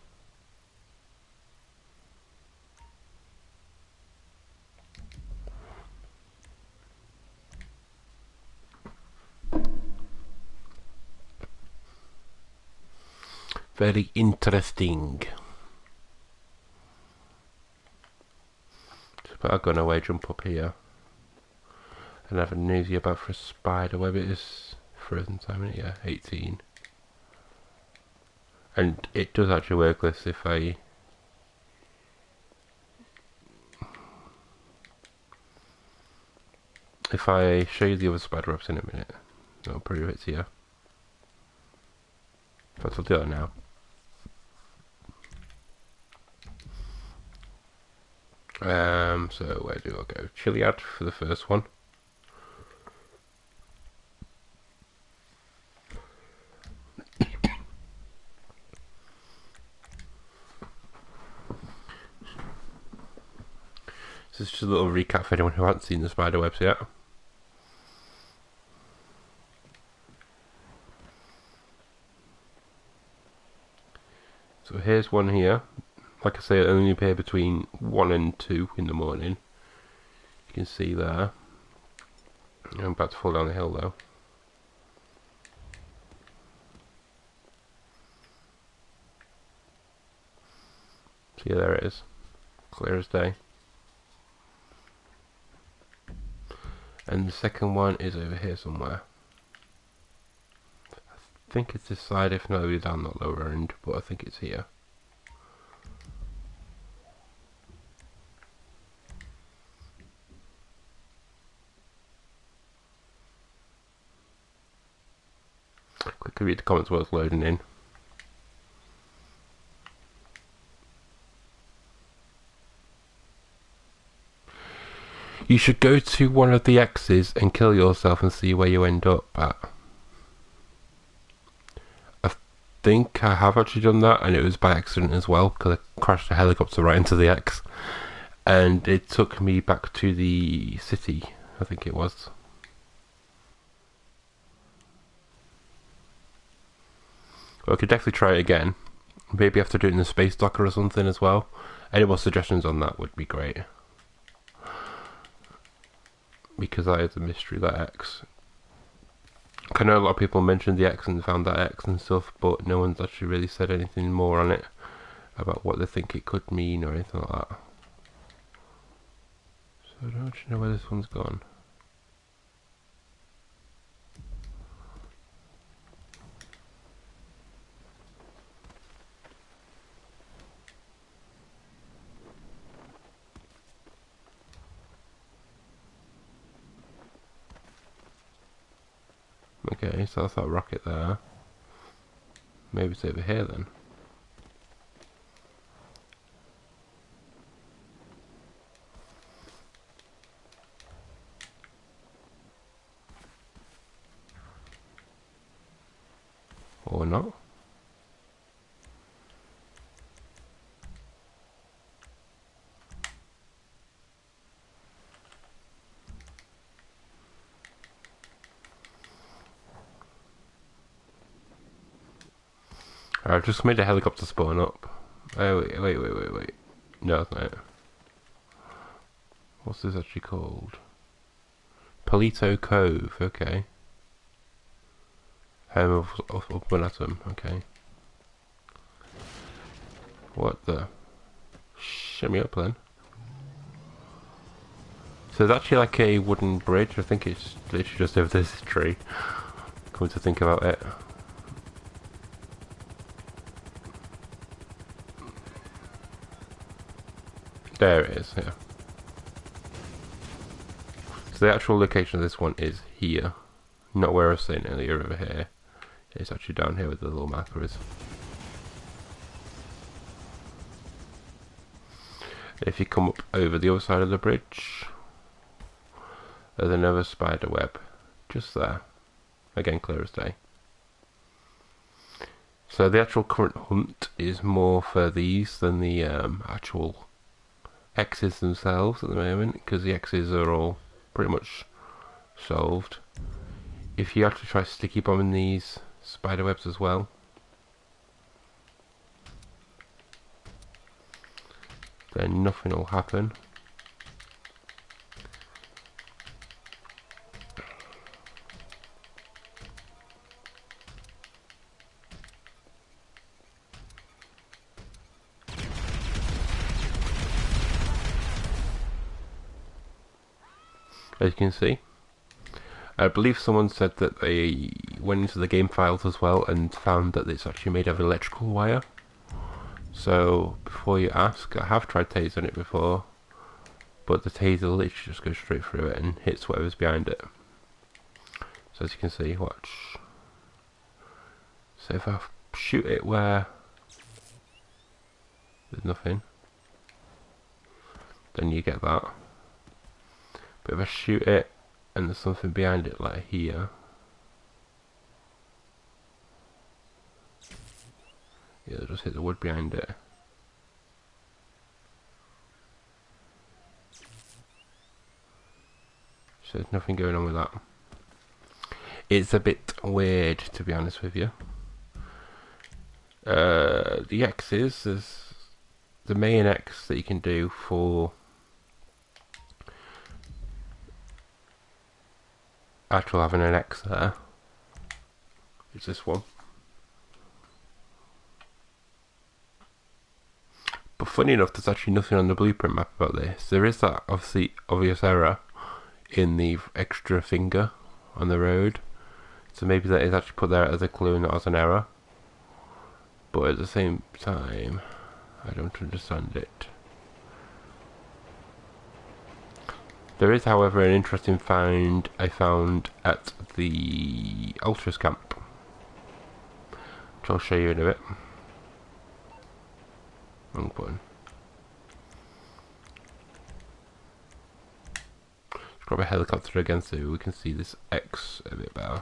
Very interesting. Just put our gun away, jump up here, and have a nosy about for a spider web. It is frozen time, isn't it? Yeah, 18. And it does actually work this if I show you the other spider webs in a minute. I'll prove it to you. But I'll do that now. So where do I go? Chiliad for the first one. This is just a little recap for anyone who hasn't seen the spider webs yet. So here's one here. Like I say, it only appear between 1 and 2 in the morning. You can see there. I'm about to fall down the hill though. So yeah, there it is. Clear as day. And the second one is over here somewhere. I think it's this side, if not it'll be down that lower end, but I think it's here. Quickly read the comments while it's loading in. You should go to one of the X's and kill yourself and see where you end up at. I think I have actually done that, and it was by accident as well, because I crashed a helicopter right into the X. And it took me back to the city, I think it was. Well, I could definitely try it again. Maybe I have to do it in the space docker or something as well. Any more suggestions on that would be great. Because that is a mystery, that X. I know a lot of people mentioned the X and found that X and stuff, but no one's actually really said anything more on it about what they think it could mean or anything like that. So I don't actually know where this one's gone. Okay, so that's that rocket there. Maybe it's over here then. Or not. I've just made a helicopter spawn up. Oh, wait. No, that's not it. What's this actually called? Palito Cove, okay. Home of one atom, okay. What the? Shut me up then. So it's actually like a wooden bridge. I think it's literally just over this tree. Come to think about it. There it is, yeah. So the actual location of this one is here. Not where I was saying earlier, over here. It's actually down here where the little marker is. If you come up over the other side of the bridge, there's another spider web. Just there. Again, clear as day. So the actual current hunt is more for these than the actual X's themselves at the moment, because the X's are all pretty much solved. If you actually try sticky bombing these spider webs as well, then nothing will happen. As you can see, I believe someone said that they went into the game files as well and found that it's actually made of electrical wire. So before you ask, I have tried tasering it before, but the taser literally just goes straight through it and hits whatever's behind it. So as you can see, watch. So if I shoot it where there's nothing, then you get that. But if I shoot it and there's something behind it, like here, yeah, it'll just hit the wood behind it. So there's nothing going on with that. It's a bit weird, to be honest with you. The X's, there's the main X that you can do for actual having an X there. It's this one. But funny enough, there's actually nothing on the blueprint map about this. There is that obvious error in the extra finger on the road. So maybe that is actually put there as a clue, not as an error. But at the same time, I don't understand it. There is, however, an interesting find I found at the Ultras camp, which I'll show you in a bit. Wrong button. Let's grab a helicopter again so we can see this X a bit better.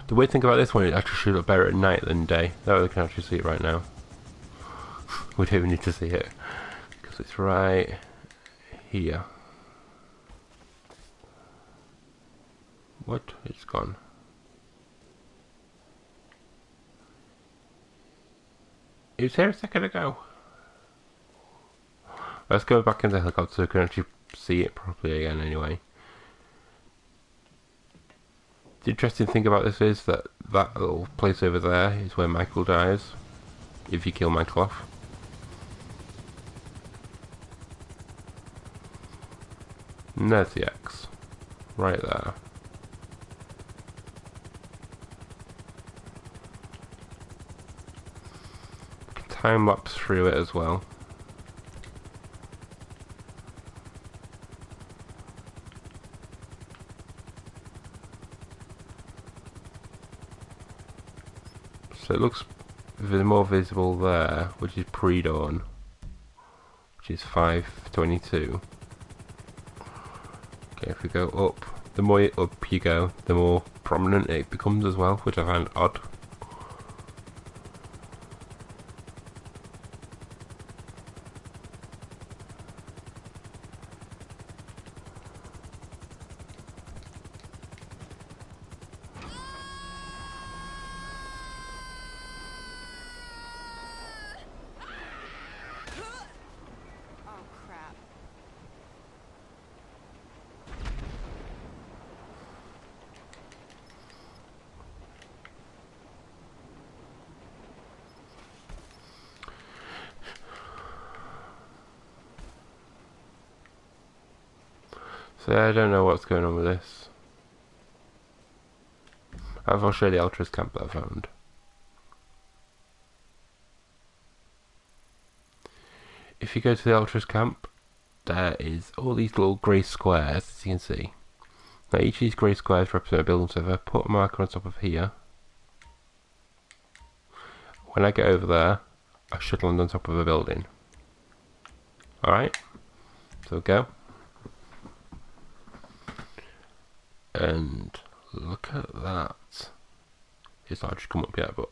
The weird thing about this one, it actually should look better at night than day. That way we can actually see it right now. We don't even need to see it, because it's right here. What? It's gone. It was here a second ago. Let's go back in the helicopter so we can actually see it properly again anyway. The interesting thing about this is that that little place over there is where Michael dies, if you kill Michael off. And there's the X, right there. You can time lapse through it as well. So it looks more visible there, which is pre-dawn, which is 5:22. Okay, if we go up, the more up you go, the more prominent it becomes as well, which I find odd. Oh, crap. So I don't know what's going on with this. I'll show you the Ultras camp that I found. If you go to the Ultras camp, there is all these little grey squares, as you can see. Now each of these grey squares represent a building, so if I put a marker on top of here, when I get over there, I should land on top of a building. Alright, so go. And look at that. It's not actually come up yet, but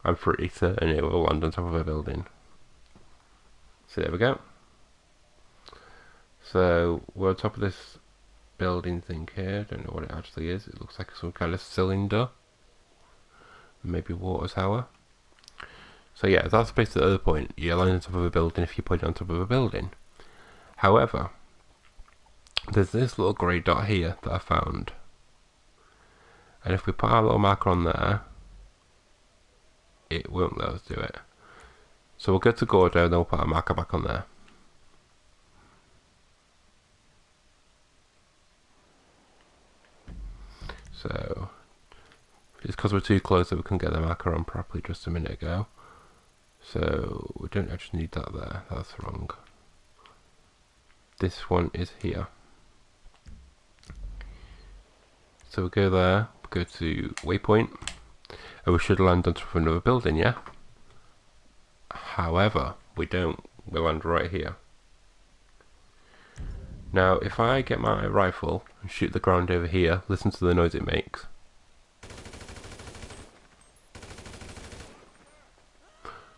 I'm pretty certain it will land on top of a building. So there we go. So we're on top of this building thing here. Don't know what it actually is. It looks like some kind of cylinder. Maybe water tower. So yeah, that's basically the other point. You're landing on top of a building if you put it on top of a building. However, there's this little grey dot here that I found. And if we put our little marker on there, it won't let us do it. So we'll go to Gordo and then we'll put our marker back on there. So it's because we're too close that we couldn't get the marker on properly just a minute ago. So we don't actually need that there. That's wrong. This one is here. So we go there, we go to waypoint, and we should land on top of another building, yeah? However, we don't. We land right here. Now, if I get my rifle and shoot the ground over here, listen to the noise it makes.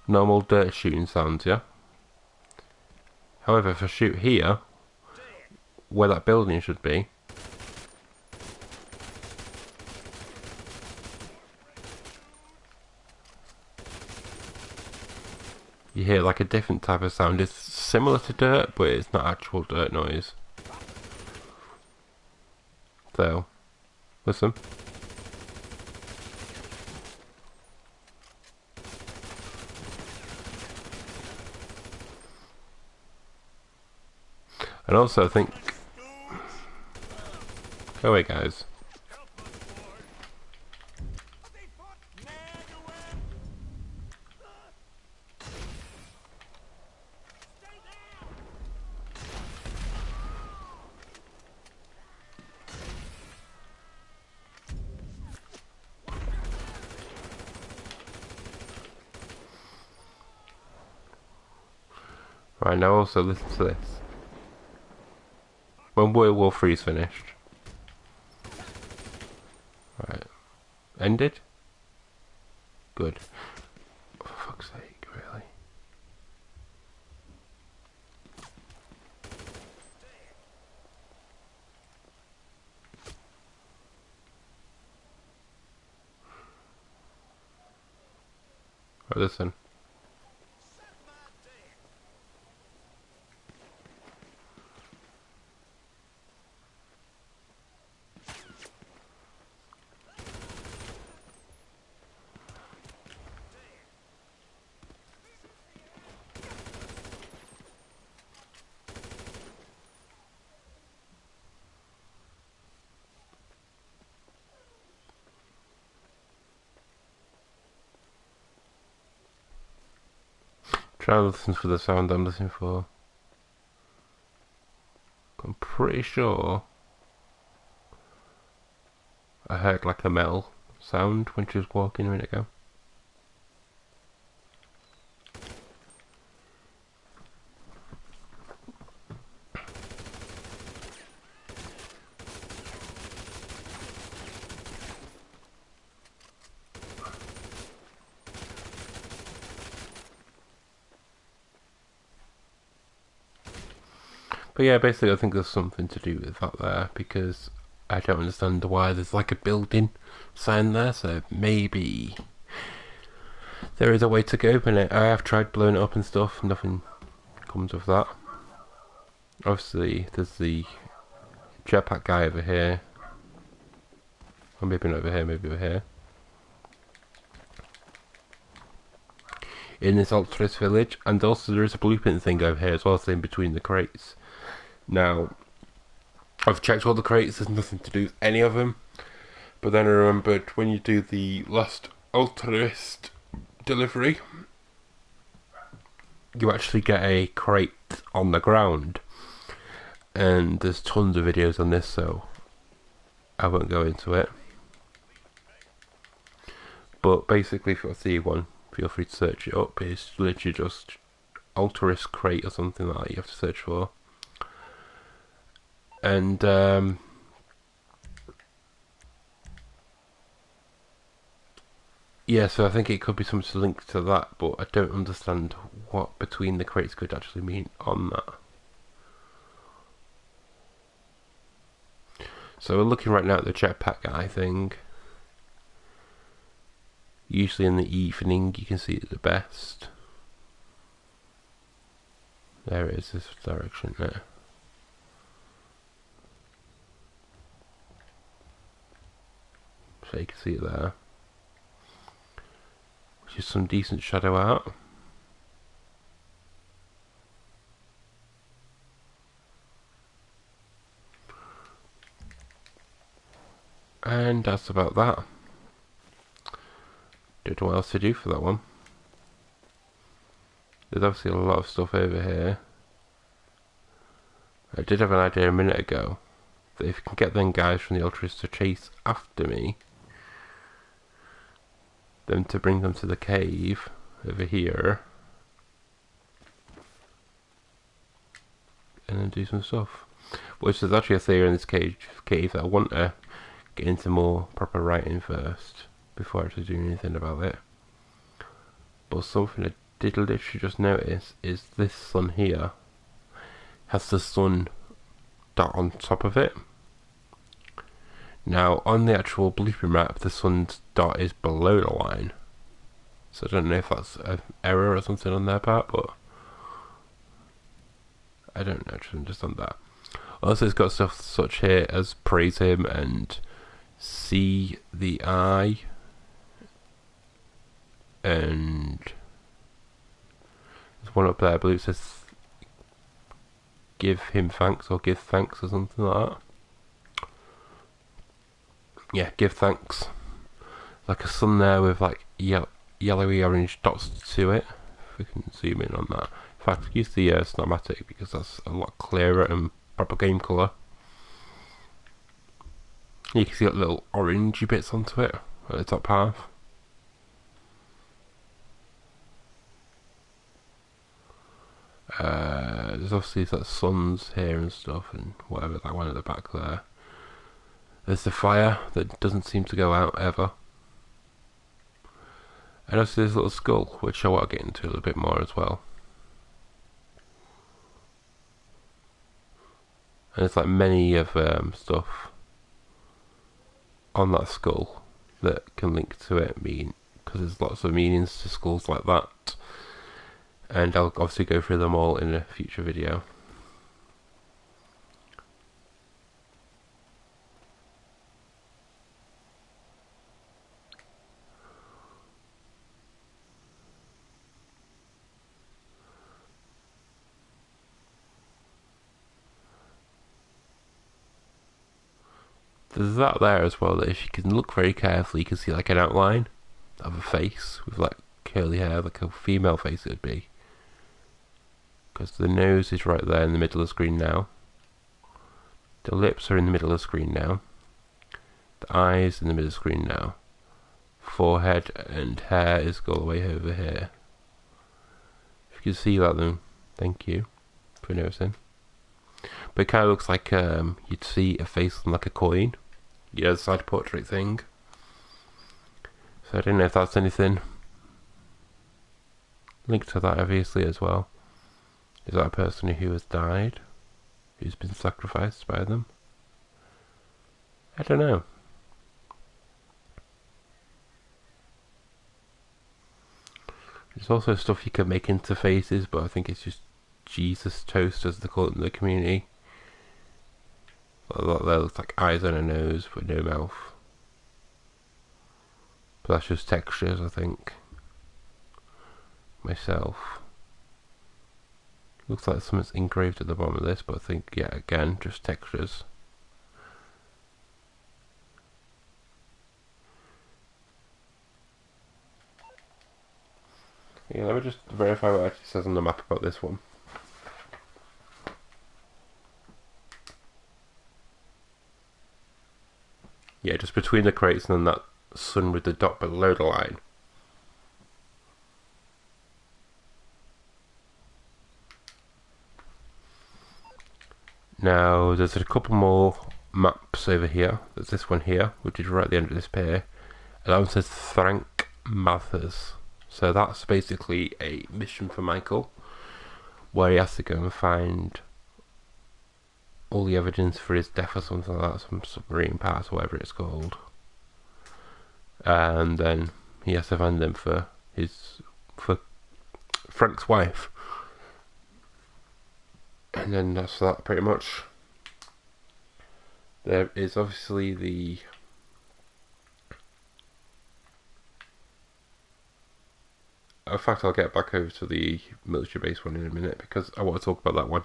Normal dirt shooting sounds, yeah? However, if I shoot here, where that building should be, you hear like a different type of sound. It's similar to dirt, but it's not actual dirt noise. So, listen. And also I think... Go away, guys. Right, now also listen to this. When World War III is finished. Right. Ended? Good. For fuck's sake, really? Right, listen. Try and listen for the sound I'm listening for. I'm pretty sure I heard like a metal sound when she was walking a minute ago. But yeah, basically I think there's something to do with that there, because I don't understand why there's like a building sign there, so maybe there is a way to open it. I have tried blowing it up and stuff, nothing comes of that. Obviously there's the jetpack guy over here. Or maybe not over here, maybe over here. In this Ultras village, and also there is a blueprint thing over here as well, in between the crates. Now, I've checked all the crates, there's nothing to do with any of them. But then I remembered when you do the last Ultraist delivery, you actually get a crate on the ground. And there's tons of videos on this, so I won't go into it. But basically, if you see one, feel free to search it up. It's literally just Ultraist crate or something like that you have to search for. And yeah, so I think it could be something linked to that, but I don't understand what between the crates could actually mean on that. So we're looking right now at the jetpack guy thing. Usually in the evening you can see it the best. There it is, this direction there. So you can see it there. Which is some decent shadow out. And that's about that. Don't know what else to do for that one. There's obviously a lot of stuff over here. I did have an idea a minute ago that if you can get them guys from the Ultras to chase after me, then to bring them to the cave over here, and then do some stuff. Which there's actually a theory in this cave that I want to get into more proper writing first before actually doing anything about it. But something I did literally just notice is this sun here has the sun dot on top of it. Now on the actual blueprint map the sun's dot is below the line, so I don't know if that's an error or something on their part, but I don't actually understand that. Also it's got stuff such here as praise him and see the eye, and there's one up there I believe it says give him thanks or give thanks or something like that. Yeah, give thanks. Like a sun there with like yellowy orange dots to it. If we can zoom in on that. In fact, use the Snapmatic because that's a lot clearer and proper game colour. You can see like little orangey bits onto it at the top half. There's obviously like suns here and stuff and whatever, that one at the back there. There's the fire that doesn't seem to go out ever. And also this little skull, which I want to get into a little bit more as well. And there's like many of stuff on that skull that can link to it, because there's lots of meanings to skulls like that. And I'll obviously go through them all in a future video. There's that there as well, that if you can look very carefully you can see like an outline of a face with like curly hair, like a female face it would be. Because the nose is right there in the middle of the screen now. The lips are in the middle of the screen now. The eyes in the middle of the screen now. Forehead and hair is all the way over here. If you can see that then, thank you for noticing. But it kind of looks like you'd see a face on like a coin. You know, the side portrait thing. So I don't know if that's anything linked to that obviously as well. Is that a person who has died? Who's been sacrificed by them? I don't know. There's also stuff you can make into faces, but I think it's just Jesus toast as they call it in the community. A lot there looks like eyes and a nose but no mouth. But that's just textures, I think. Myself. Looks like something's engraved at the bottom of this, but I think, yeah, again, just textures. Yeah, let me just verify what it actually says on the map about this one. Yeah, just between the crates and then that sun with the dot below the line. Now, there's a couple more maps over here. There's this one here, which is right at the end of this pair. And that one says Frank Mathers. So that's basically a mission for Michael, where he has to go and find all the evidence for his death or something like that, some submarine parts or whatever it's called. And then he has to find them for Frank's wife. And then that's that pretty much. There is obviously the in fact I'll get back over to the military base one in a minute because I want to talk about that one.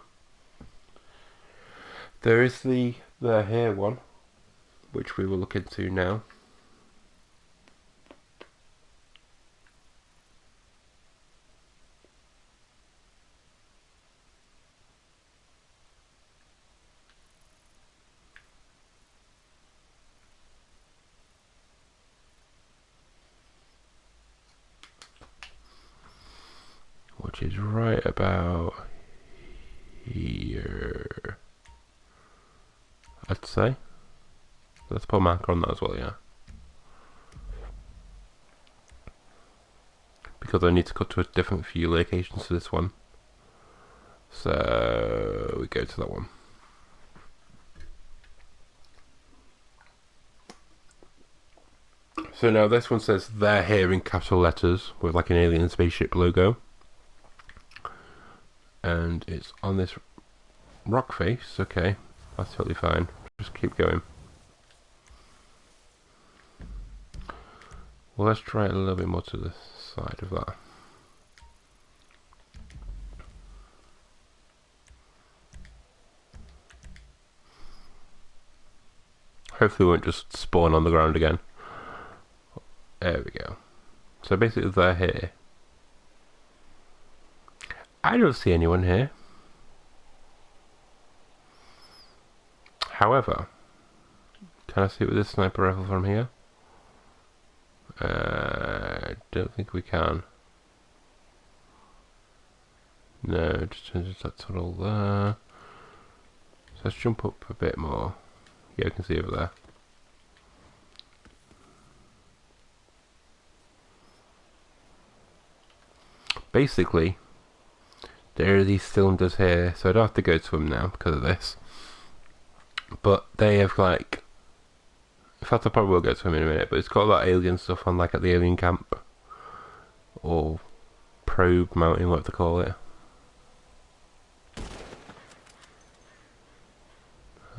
There is the here one, which we will look into now. Which is right about here, I'd say. Let's put a marker on that as well, yeah. Because I need to cut to a different few locations for this one. So we go to that one. So now this one says "they're here" in capital letters with like an alien spaceship logo. And it's on this rock face. Okay, that's totally fine. Just keep going. Well, let's try it a little bit more to the side of that. Hopefully it won't just spawn on the ground again. There we go. So basically they're here. I don't see anyone here. However, can I see it with this sniper rifle from here? Don't think we can. No, just change that tunnel there. So let's jump up a bit more. Yeah, I can see over there. Basically, there are these cylinders here, so I don't have to go to them now because of this. But they have like, in fact I probably will go to them in a minute, but it's got that alien stuff on, like at the alien camp. Or probe mountain, what they call it.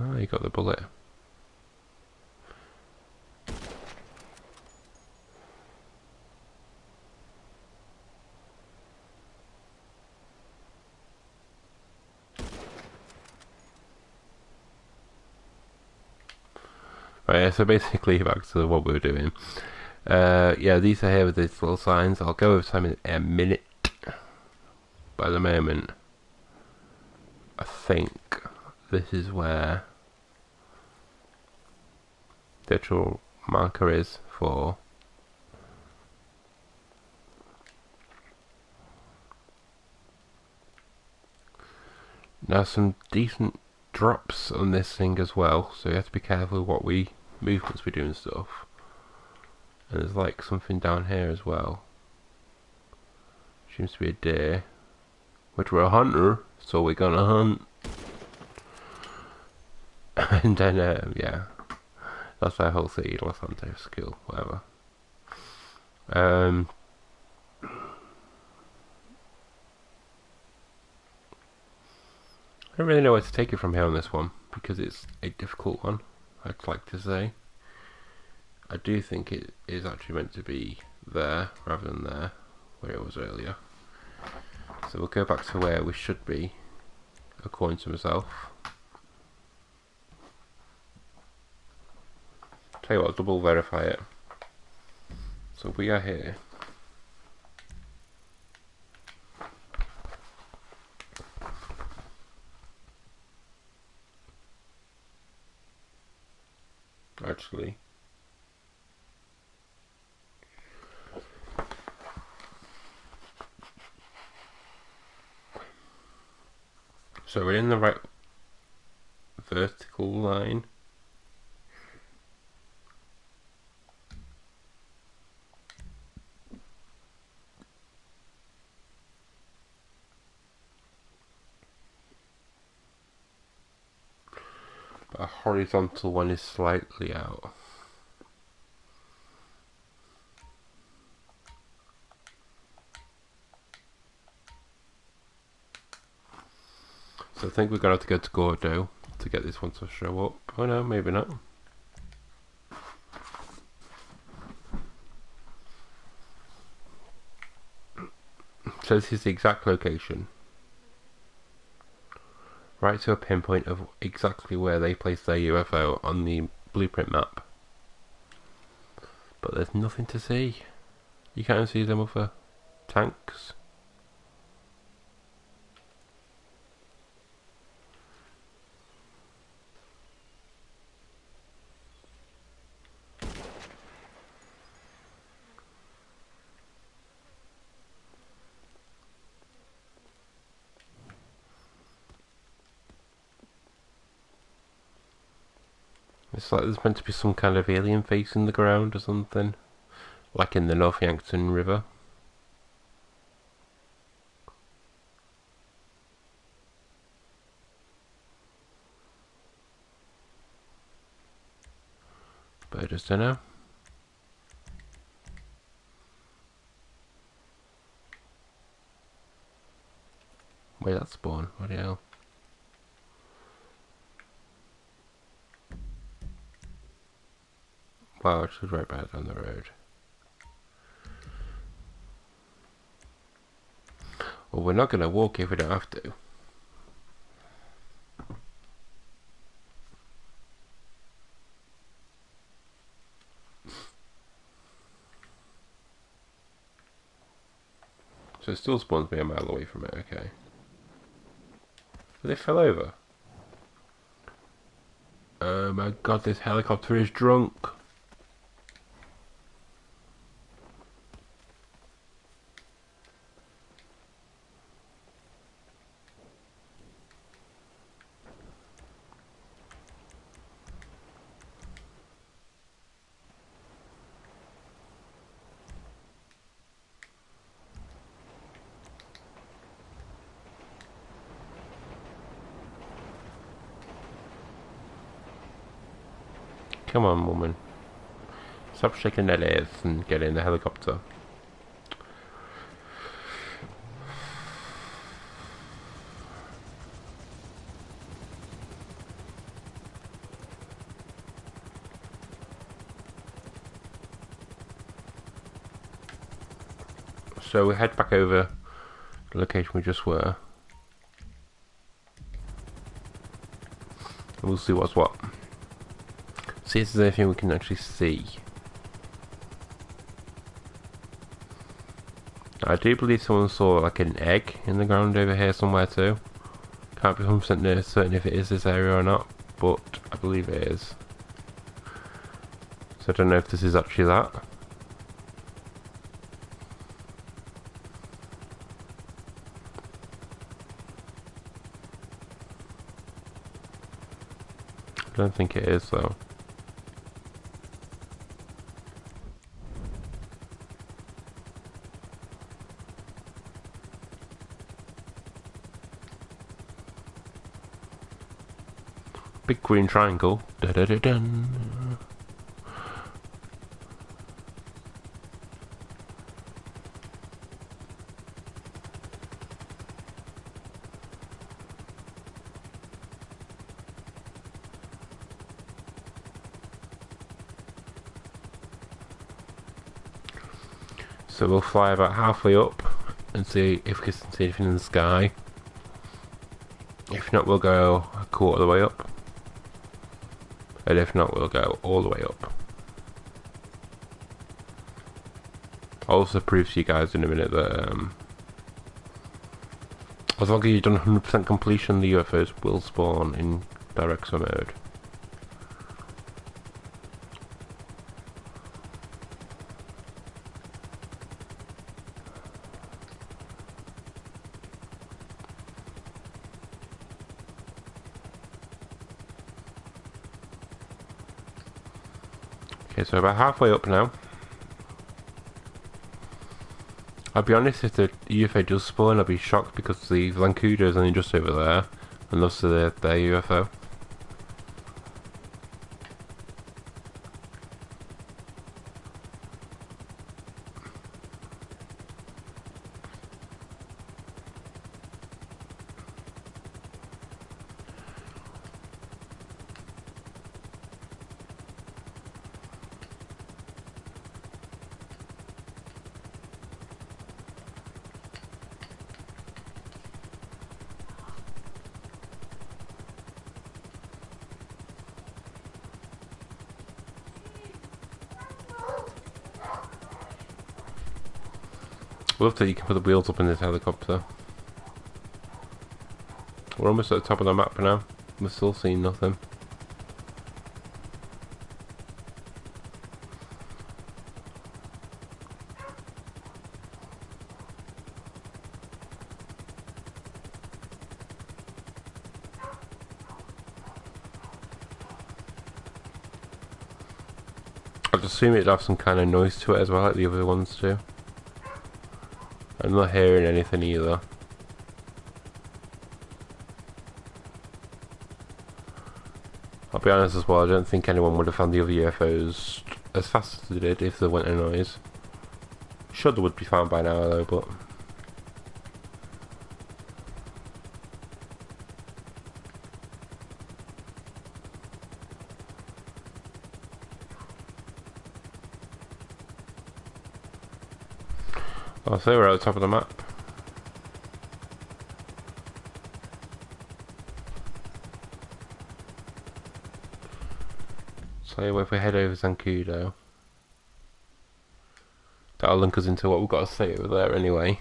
Oh, you got the bullet. Right, yeah, so basically back to what we were doing. Yeah, these are here with these little signs. I'll go over time in a minute. By the moment, I think this is where the actual marker is for. Now some decent drops on this thing as well, so you have to be careful what movements we do and stuff. And there's like something down here as well. Seems to be a deer, which we're a hunter, so we're gonna hunt. And then yeah, that's our whole city, Los Santos skill, whatever. I don't really know where to take it from here on this one, because it's a difficult one, I'd like to say. I do think it is actually meant to be there, rather than there, where it was earlier. So we'll go back to where we should be, according to myself. Tell you what, I'll double verify it. So we are here. Actually, so we're in the right vertical line. But a horizontal one is slightly out. So I think we're going to have to go to Gordo to get this one to show up. Oh no, maybe not. So this is the exact location. Right to a pinpoint of exactly where they placed their UFO on the blueprint map. But there's nothing to see. You can't see them other tanks. It's like there's meant to be some kind of alien face in the ground or something. Like in the North Yankton River. But I just don't know. Wait, that's spawn. What the hell? Wow, it's just right back down the road. Well, we're not going to walk if we don't have to. So it still spawns me a mile away from it, okay. But they fell over. Oh my god, this helicopter is drunk. Come on, woman. Stop shaking that ass and get in the helicopter. So we head back over the location we just were. And we'll see what's what. See if there's anything we can actually see. I do believe someone saw like an egg in the ground over here somewhere too. Can't be 100% certain if it is this area or not, but I believe it is. So I don't know if this is actually that. I don't think it is though. Big green triangle. Da da da dun. So we'll fly about halfway up and see if we can see anything in the sky. If not, we'll go a quarter of the way up. And if not, we'll go all the way up. I'll also prove to you guys in a minute that as long as you've done 100% completion, the UFOs will spawn in direct sun mode. Okay, so about halfway up now. I'll be honest, if the UFO does spawn, I'll be shocked because the Lancudo is only just over there, and thus their UFO. I love that you can put the wheels up in this helicopter. We're almost at the top of the map now. We're still seeing nothing. I'd assume it'd have some kind of noise to it as well, like the other ones do. I'm not hearing anything either. I'll be honest as well, I don't think anyone would have found the other UFOs as fast as they did if there weren't a noise. Sure they would be found by now though, but... I'll say we're at the top of the map. So if we head over Zancudo, that'll link us into what we've got to say over there anyway.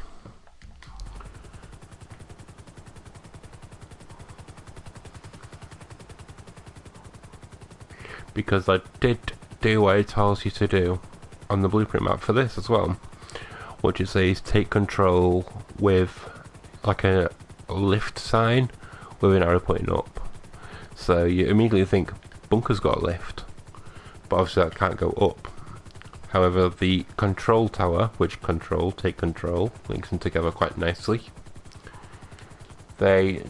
Because I did do what it tells you to do on the blueprint map for this as well, which it says take control with like a lift sign with an arrow pointing up. So you immediately think bunker's got a lift, but obviously that can't go up. However, the control tower, which take control, links them together quite nicely. They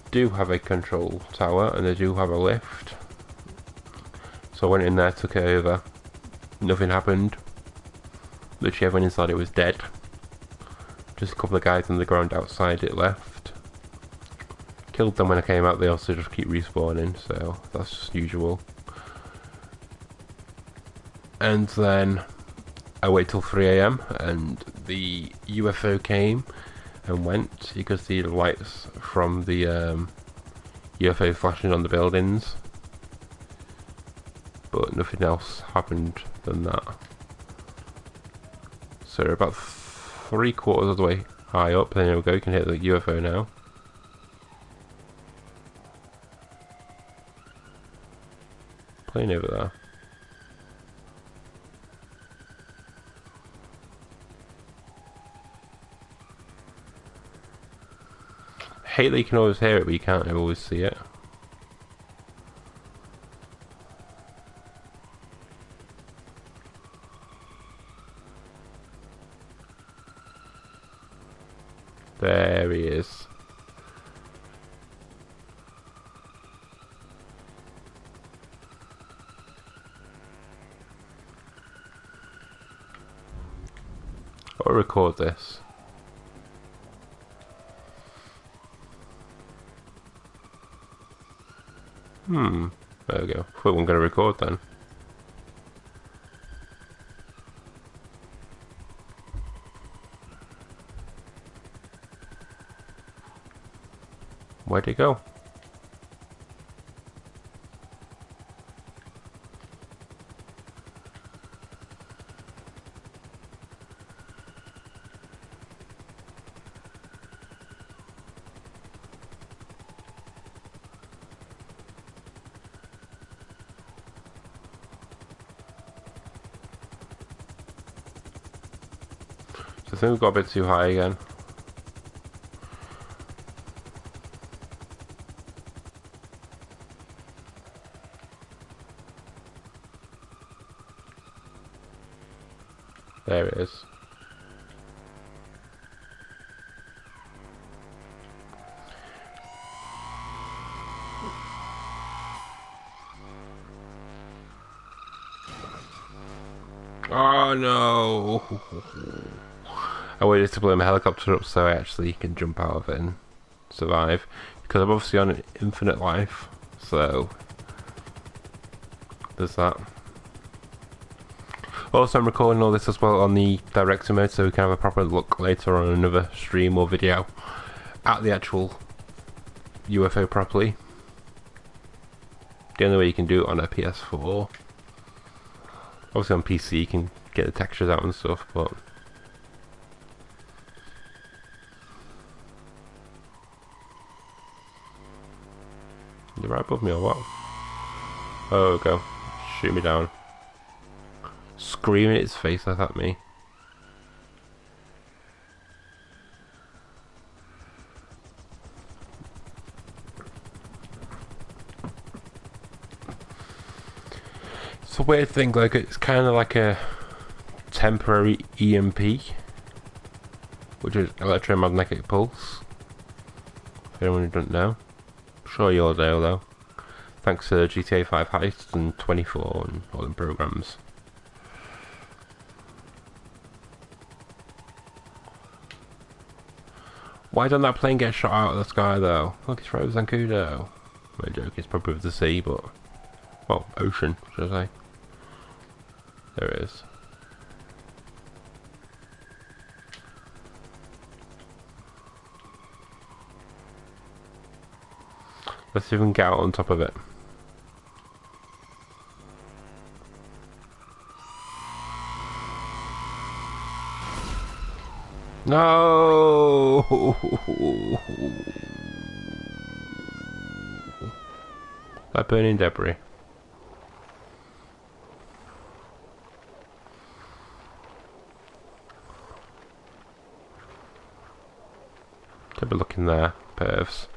do have a control tower and they do have a lift. So I went in there, took it over, nothing happened. Literally everyone inside it was dead. Just a couple of guys on the ground outside it left. Killed them when I came out, they also just keep respawning, so that's just usual. And then I waited till 3 AM and the UFO came and went. You could see the lights from the UFO flashing on the buildings, but nothing else happened than that. So we're about 3/4 of the way high up. There we go, you can hit the UFO now. Plane over there. I hate that you can always hear it, but you can't always see it. There he is. I'll record this. There we go. I thought we weren't going to record then. Where'd it go? So I think we've got a bit too high again. There it is. Oh no! I waited to blow my helicopter up so I actually can jump out of it and survive. Because I'm obviously on an infinite life, so there's that. Also, I'm recording all this as well on the director mode so we can have a proper look later on another stream or video at the actual UFO properly. The only way you can do it on a PS4. Obviously on PC you can get the textures out and stuff, but right above me or what? Oh, go. Shoot me down. Screaming its face off at me. It's a weird thing, like it's kind of like a temporary EMP, which is electromagnetic pulse. If anyone who doesn't know, I'm sure you all know though. Thanks to GTA 5 Heists and 24 and all them programs. Why don't that plane get shot out of the sky though? Look, it's Rose Zancudo. My joke, it's probably with the sea, but well, ocean, should I say? There it is. Let's see if we can get out on top of it. No! That burning debris. Take a look in there, pervs.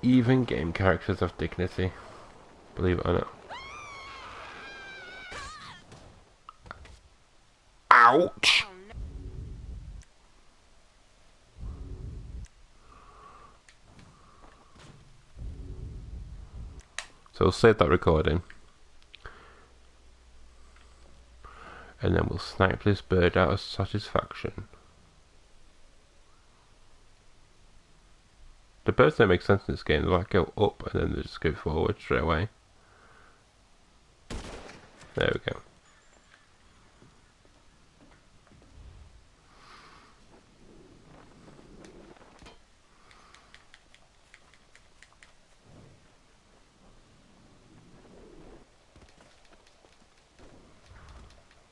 Even game characters have dignity, believe it or not. Ouch! Oh, no. So we'll save that recording. And then we'll snipe this bird out of satisfaction. The birds don't make sense in this game. They like go up and then they just go forward straight away. There we go.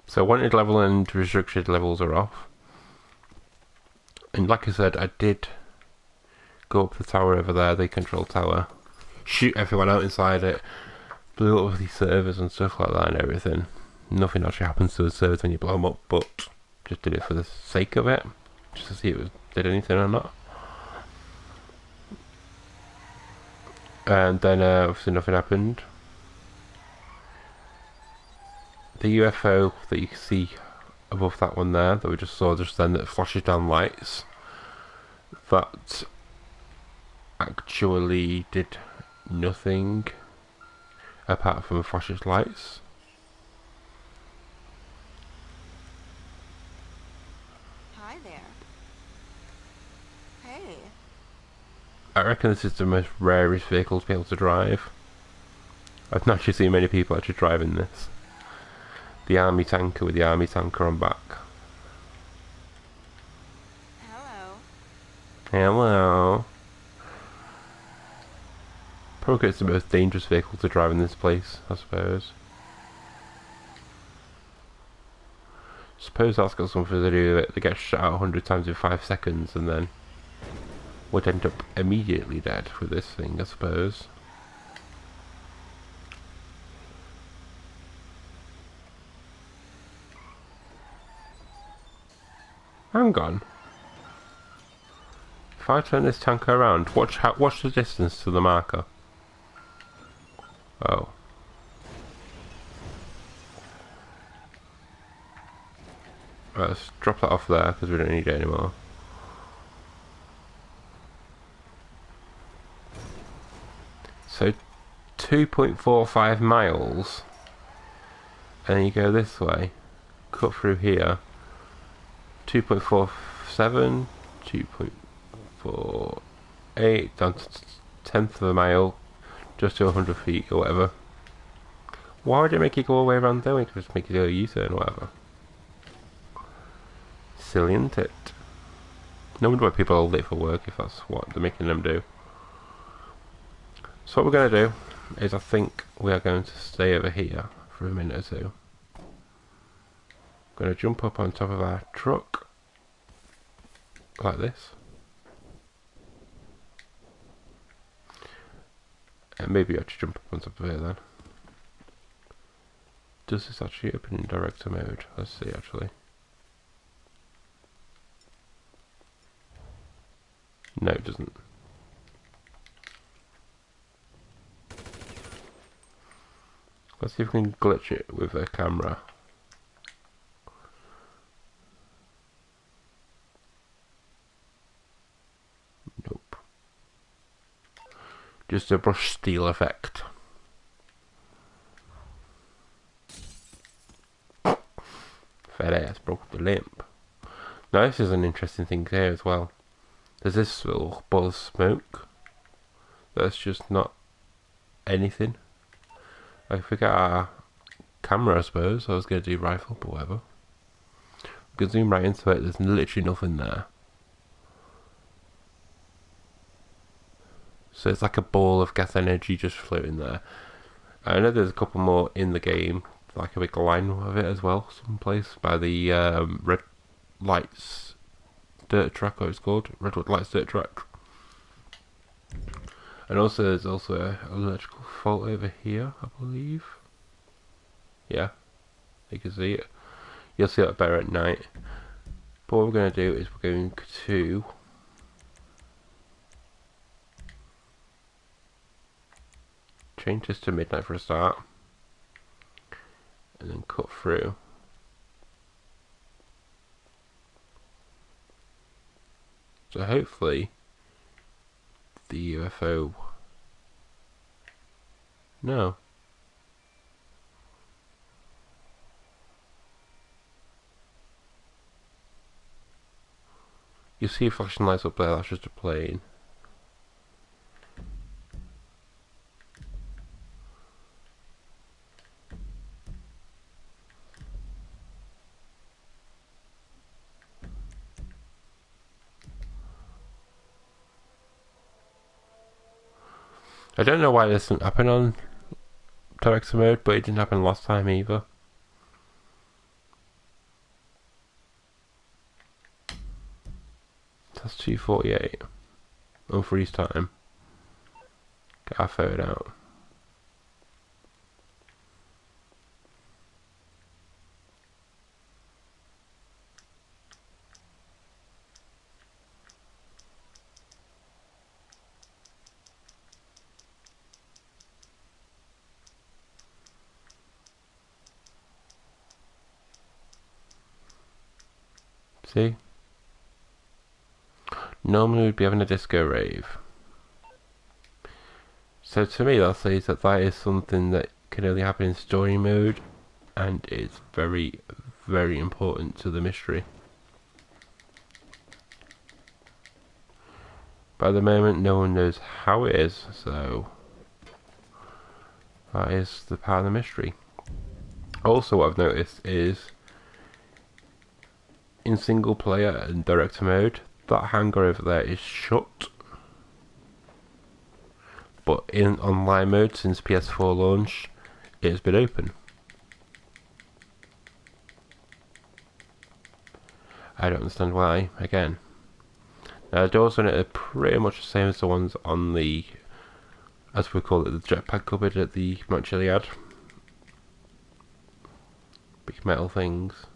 So wanted level and restricted levels are off. And like I said, I did go up the tower over there, the control tower, shoot everyone out inside it, blew up the servers and stuff like that and everything. Nothing actually happens to the servers when you blow them up, but just did it for the sake of it, just to see if it did anything or not. And then obviously nothing happened. The UFO that you can see above that one there, that we just saw just then, that flashes down lights, that actually did nothing apart from flashes lights. Hi there. Hey. I reckon this is the most rarest vehicle to be able to drive. I've not actually seen many people actually driving this. The army tanker with the army tanker on back. Hello. Hello. Probably it's the most dangerous vehicle to drive in this place, I suppose. Suppose that's got something to do with it. They get shot out 100 times in 5 seconds and then would end up immediately dead with this thing, I suppose. Hang on. If I turn this tanker around, watch the distance to the marker. Oh. Right, let's drop that off there because we don't need it anymore. So 2.45 miles, and then you go this way, cut through here. 2.47, 2.48, down to tenth of a mile, just to 100 feet or whatever. Why would it make you go all the way around there? We could just make you do a U-turn or whatever. Silly, isn't it? No wonder why people are late for work if that's what they're making them do. So what we're going to do is I think we are going to stay over here for a minute or two. Going to jump up on top of our truck like this. And maybe I have to jump up on top of here then. Does this actually open in director mode? Let's see actually. No, it doesn't. Let's see if we can glitch it with a camera. Nope. Just a brush steel effect. Fat ass broke the limb. Now this is an interesting thing here as well. There's this little ball of smoke. That's just not anything. I forget our camera, I suppose. I was going to do rifle, but whatever. We can zoom right into it. There's literally nothing there. So it's like a ball of gas energy just floating there. I know there's a couple more in the game, like a big line of it as well, someplace by the red lights dirt track, what it's called, red lights dirt track. And also there's also an electrical fault over here, I believe. Yeah, you can see it. You'll see it better at night. But what we're going to do is we're going to change this to midnight for a start, and then cut through. So hopefully the UFO... No. You see flashing lights up there, that's just a plane. I don't know why this didn't happen on director mode, but it didn't happen last time either. That's 2:48 on freeze time. Get our phone out. See? Normally we'd be having a disco rave. So to me that says that that is something that can only happen in story mode, and it's very, very important to the mystery. By the moment no one knows how it is, so that is the part of the mystery. Also what I've noticed is in single player and director mode, that hangar over there is shut. But in online mode, since PS4 launch, it has been open. I don't understand why, again. Now the doors on it are pretty much the same as the ones on the, as we call it, the jetpack cupboard at the Mount Chiliad. Big metal things.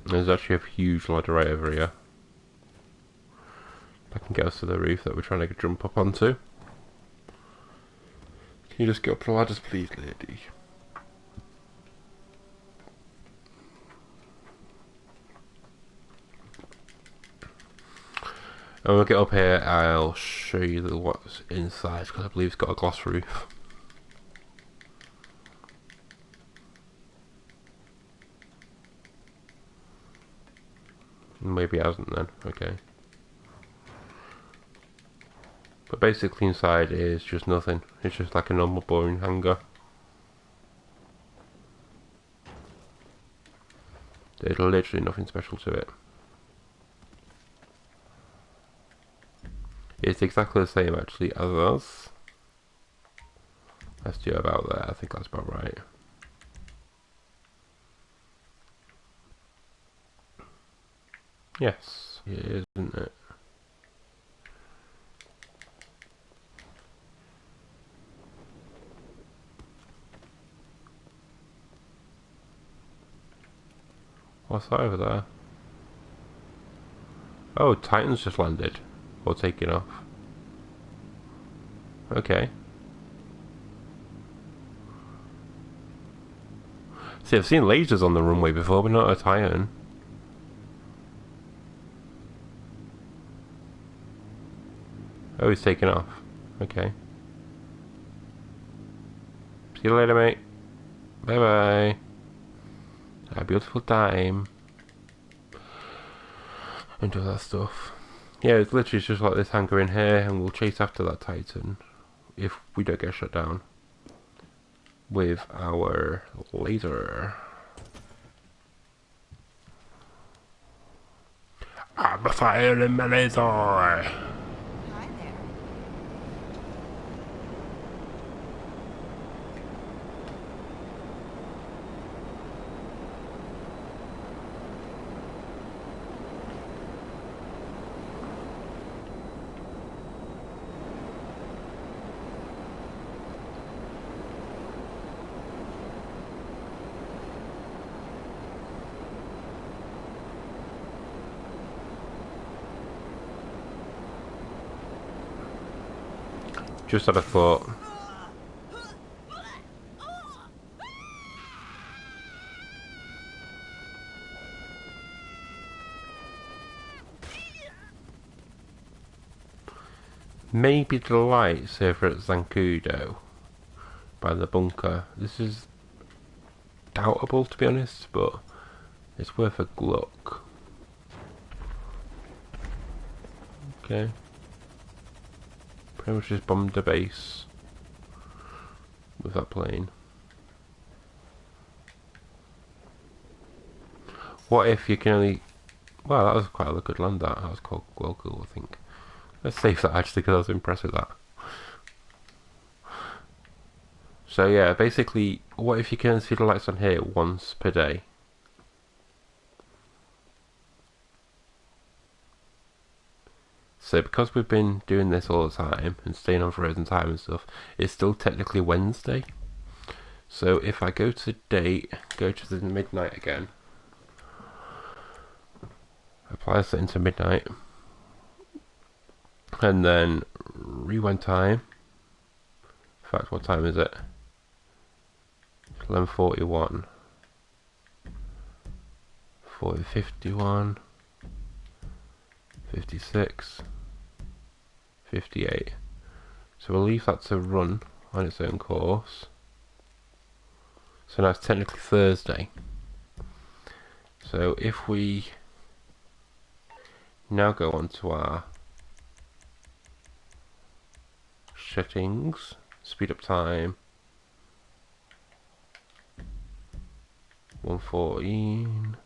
There's actually a huge ladder right over here. I can get us to the roof that we're trying to jump up onto. Can you just get up the ladders, please, lady? And when we get up here, I'll show you what's inside, because I believe it's got a glass roof. Maybe it hasn't then, okay. But basically inside is just nothing. It's just like a normal boring hangar. There's literally nothing special to it. It's exactly the same actually as us. Let's do about there, I think that's about right. Yes, it is, isn't it? What's that over there? Oh, Titan's just landed. Or taking off. Okay. See, I've seen lasers on the runway before, but not a Titan. Oh, he's taking off. Okay. See you later, mate. Bye bye. Have a beautiful time. And do that stuff. Yeah, it's literally just like this hangar in here, and we'll chase after that Titan if we don't get shut down with our laser. I'm firing my laser. Hi there. Just had a thought. Maybe the lights over at Zancudo by the bunker. This is doubtable, to be honest, but it's worth a look. Okay. Pretty much just bombed the base with that plane. What if you can only... Well, that was quite a good land, that. That was quite well cool, I think. Let's save that, actually, because I was impressed with that. So yeah, basically, what if you can see the lights on here once per day? So because we've been doing this all the time and staying on frozen time and stuff, it's still technically Wednesday. So if I go to date, go to the midnight again, apply that into midnight, and then rewind time. In fact, what time is it? 11:41. 51, 56, 58. So we'll leave that to run on its own course. So now it's technically Thursday. So if we now go on to our settings, speed up time, 114,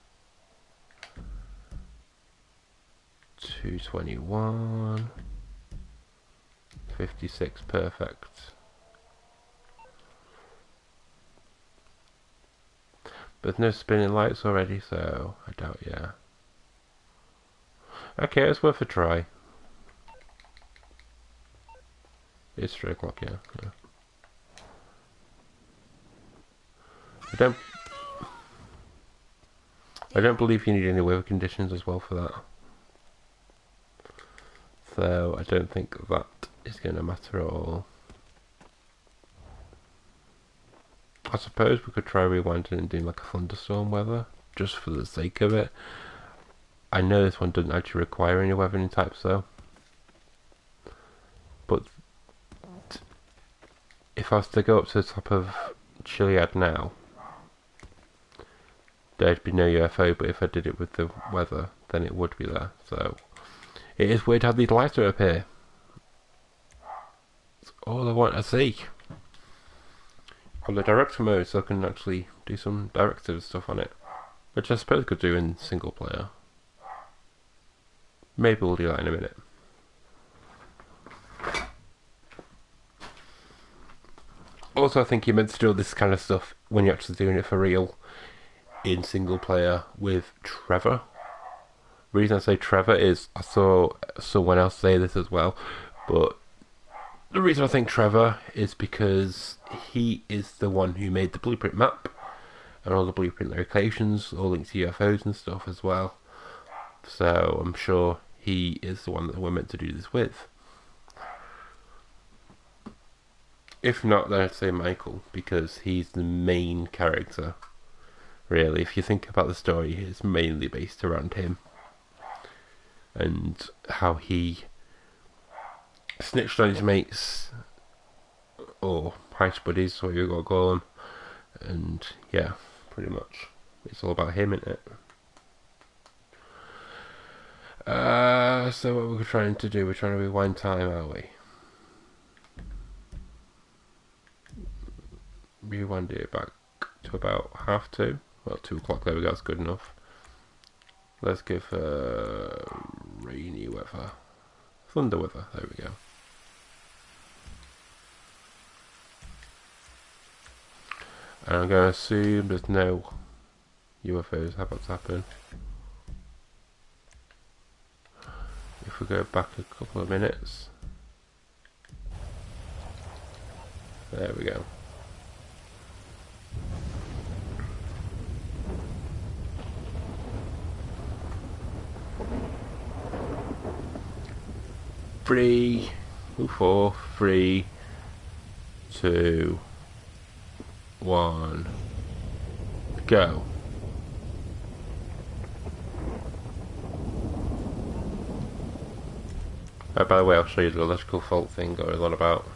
221, 56, perfect. But there's no spinning lights already, so I doubt, yeah. Okay, it's worth a try. It's 3 o'clock, yeah. I don't believe you need any weather conditions as well for that. So I don't think that is going to matter at all. I suppose we could try rewinding and doing like a thunderstorm weather, just for the sake of it. I know this one doesn't actually require any weathering types though. But if I was to go up to the top of Chiliad now, there'd be no UFO, but if I did it with the weather, then it would be there. So it is weird how these lights are up here. It's all I want to see. On the director mode, so I can actually do some directive stuff on it, which I suppose I could do in single player. Maybe we'll do that in a minute. Also, I think you're meant to do all this kind of stuff when you're actually doing it for real in single player with Trevor, The reason I say Trevor is I saw someone else say this as well, but the reason I think Trevor is because he is the one who made the blueprint map and all the blueprint locations, all linked to UFOs and stuff as well. So I'm sure he is the one that we're meant to do this with. If not, then I'd say Michael, because he's the main character. Really, if you think about the story, it's mainly based around him and how he snitched on his mates, or heist buddies, what you gotta call them, and yeah, pretty much, it's all about him, isn't it? So what we're trying to do, we're trying to rewind time, are we? Rewind it back to about 2:30. Well, 2 o'clock, there we go, that's good enough. Let's give rainy weather. Thunder weather, there we go. And I'm going to assume there's no UFOs about to happen. If we go back a couple of minutes. There we go. Three, 4, 3, 2, 1, go. By the way, I'll show you the electrical fault thing going on about.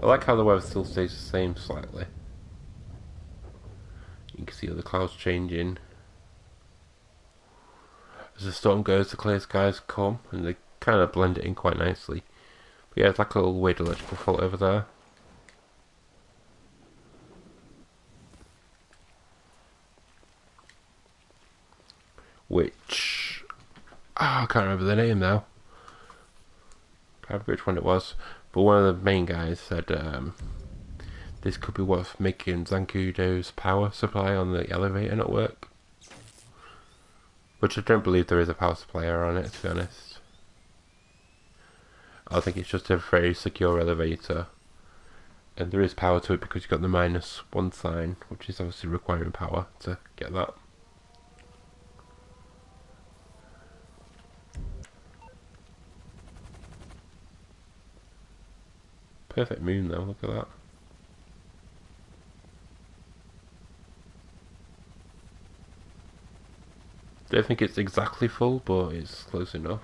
I like how the weather still stays the same slightly. You can see all the clouds changing. As the storm goes, the clear skies come, and they kind of blend it in quite nicely. But yeah, it's like a little weird electrical fault over there. Which... I can't remember the name now. Can't remember which one it was. But one of the main guys said this could be what's making Zancudo's power supply on the elevator not work. Which I don't believe there is a power supply error on it, to be honest. I think it's just a very secure elevator. And there is power to it because you've got the -1 sign, which is obviously requiring power to get that. Perfect moon though, look at that. Don't think it's exactly full, but it's close enough.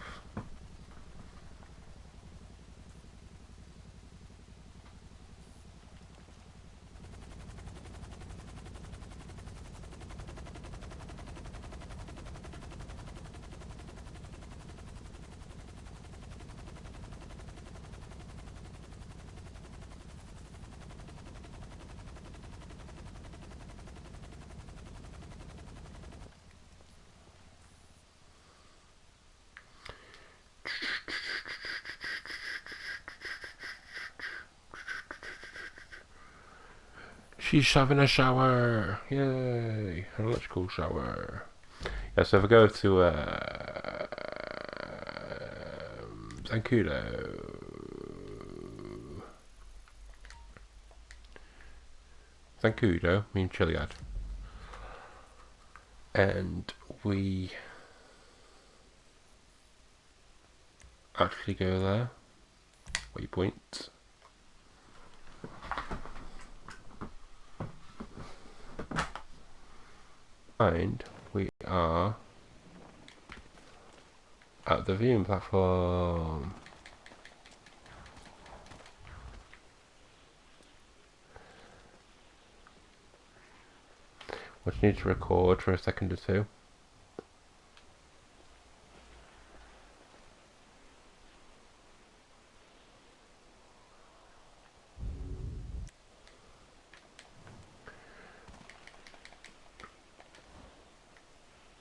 She's having a shower! Yay! An electrical shower. Yeah, so if I go to Zancudo. Zancudo, I mean Chiliad. And we actually go there. Waypoint. And we are at the viewing platform. I just need to record for a second or two.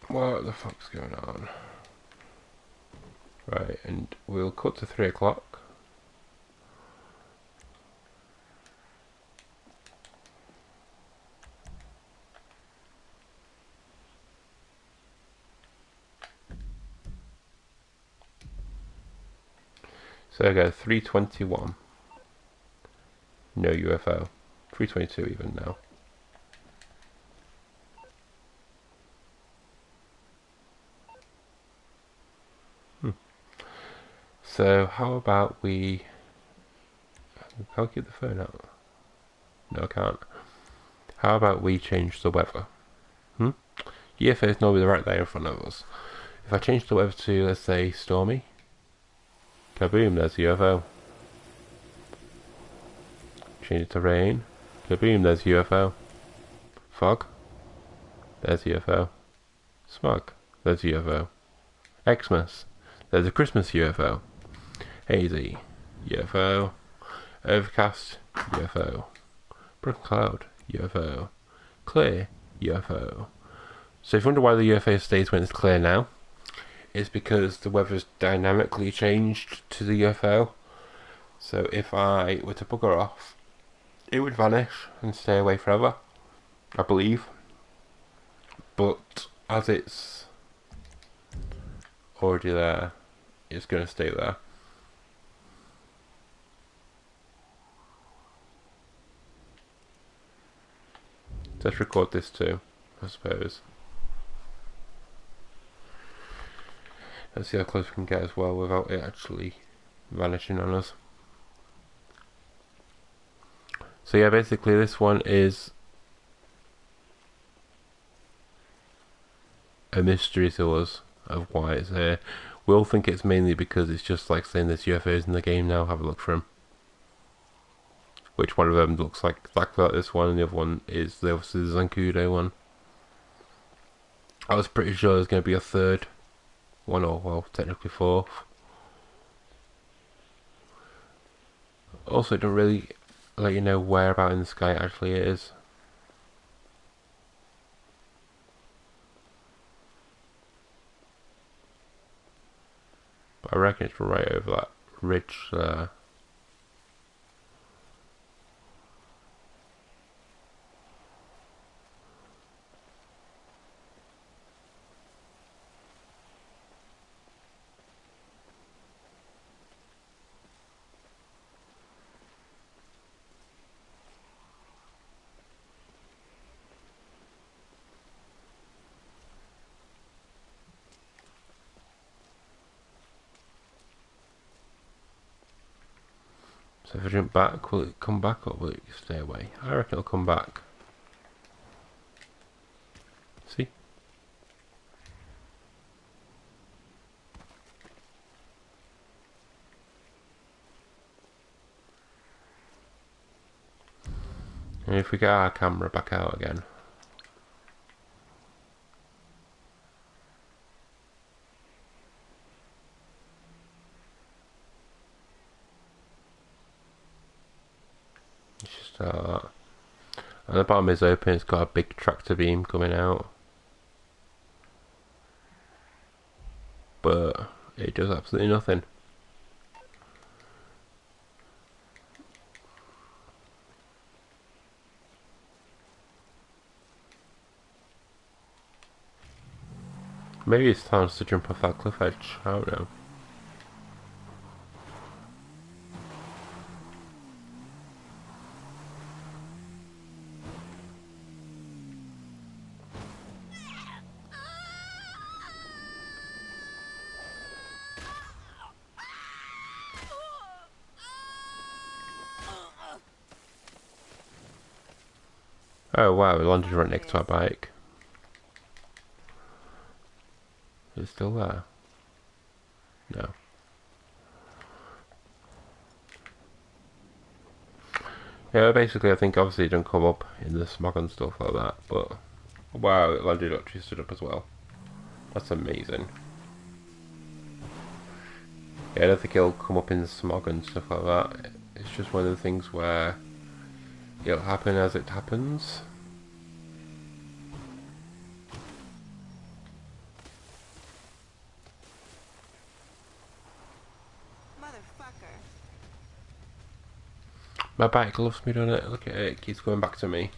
What the fuck's going on? Right, and we'll cut to 3 o'clock. So I go 321. No UFO. 322 even now. So how about we... Can I keep the phone out? No, I can't. How about we change the weather? UFO is normally right there in front of us. If I change the weather to, let's say, stormy, kaboom, there's the UFO. Change it to rain, kaboom, there's UFO. Fog, there's UFO. Smog, there's UFO. Xmas, there's a Christmas UFO. Hazy, UFO. Overcast, UFO. Broken cloud, UFO. Clear, UFO. So if you wonder why the UFO stays when it's clear now, it's because the weather's dynamically changed to the UFO. So if I were to bugger off, it would vanish and stay away forever, I believe. But as it's already there, it's going to stay there. Let's record this too, I suppose. Let's see how close we can get as well without it actually vanishing on us. So yeah, basically this one is a mystery to us of why it's here. We all think it's mainly because it's just like saying there's UFOs in the game now, have a look for them. Which one of them looks like exactly like this one, and the other one is obviously the Zancudo one. I was pretty sure there's going to be a third one, or well, technically fourth. Also, it don't really let you know where about in the sky actually it is. But I reckon it's right over that ridge there. So if I jump back, will it come back or will it stay away? I reckon it'll come back. See? And if we get our camera back out again. It's just like that. And the bottom is open, it's got a big tractor beam coming out. But it does absolutely nothing. Maybe it's time to jump off that cliff edge, I don't know. Oh wow, we landed right next to our bike. Is it still there? No. Yeah, basically I think obviously it don't come up in the smog and stuff like that, but wow, it landed actually stood up as well. That's amazing. Yeah, I don't think it'll come up in the smog and stuff like that. It's just one of the things where it'll happen as it happens. Motherfucker. My bike loves me, doesn't it? Look at it, it keeps going back to me.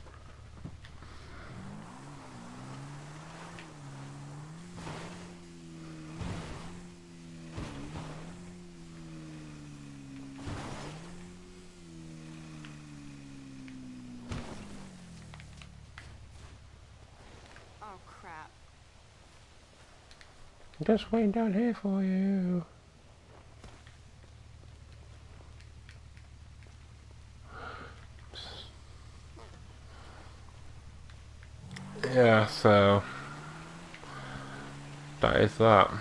crap. I'm just waiting down here for you. Yeah, so that is that.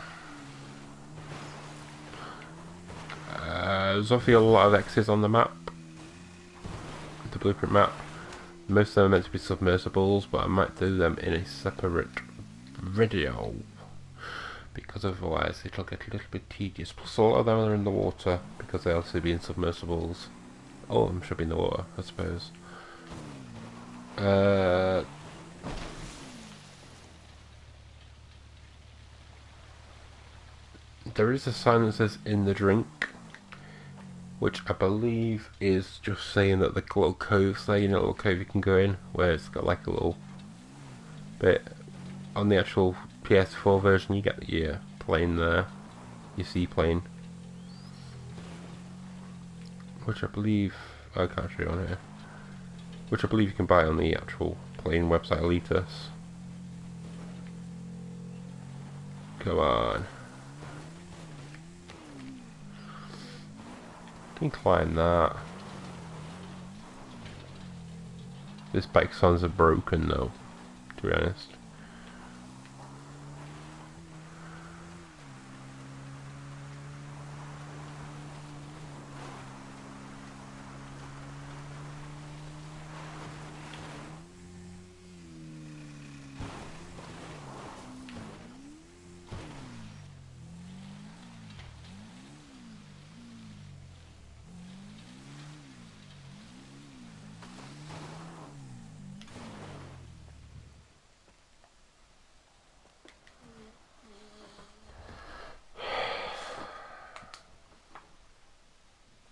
There's obviously a lot of X's on the map, the blueprint map. Most of them are meant to be submersibles, but I might do them in a separate video, because otherwise it'll get a little bit tedious. Plus a lot of them are in the water, because they also be in submersibles. All of them should be in the water, I suppose. There is a sign that says "in the drink," which I believe is just saying that the little cove's there, you know, little cove you can go in, where it's got like a little bit. On the actual PS4 version, you get your plane there, your seaplane, which I believe I can't show you on here, which I believe you can buy on the actual plane website, Elitas. Come on. Can climb that. This bike sounds are broken though, to be honest.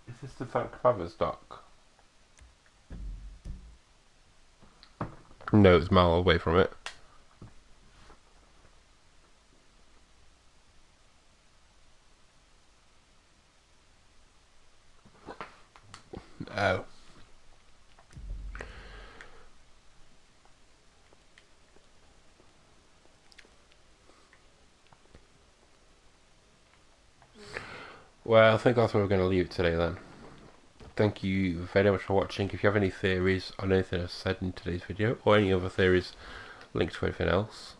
Is this the Vancouver dock? No, it's a mile away from it. Oh. Well, I think that's where we're going to leave it today then. Thank you very much for watching. If you have any theories on anything I've said in today's video, or any other theories linked to anything else,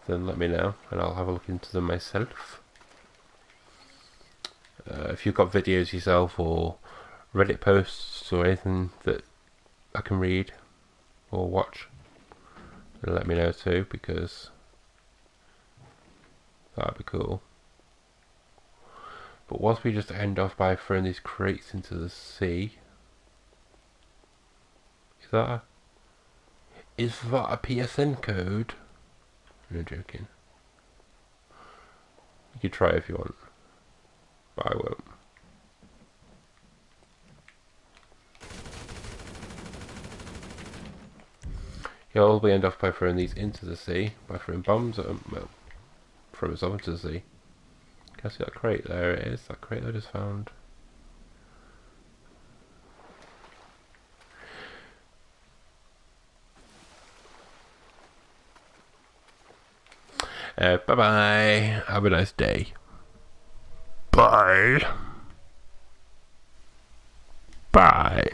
then let me know and I'll have a look into them myself. If you've got videos yourself or Reddit posts or anything that I can read or watch, then let me know too, because that'd be cool. But whilst we just end off by throwing these crates into the sea, is that a PSN code? No, joking. You can try it if you want, but I won't. You'll end off by throwing these into the sea, by throwing bombs at them, well, throw myself into the sea. Can I see that crate? There it is, that crate I just found. Bye bye. Have a nice day. Bye. Bye.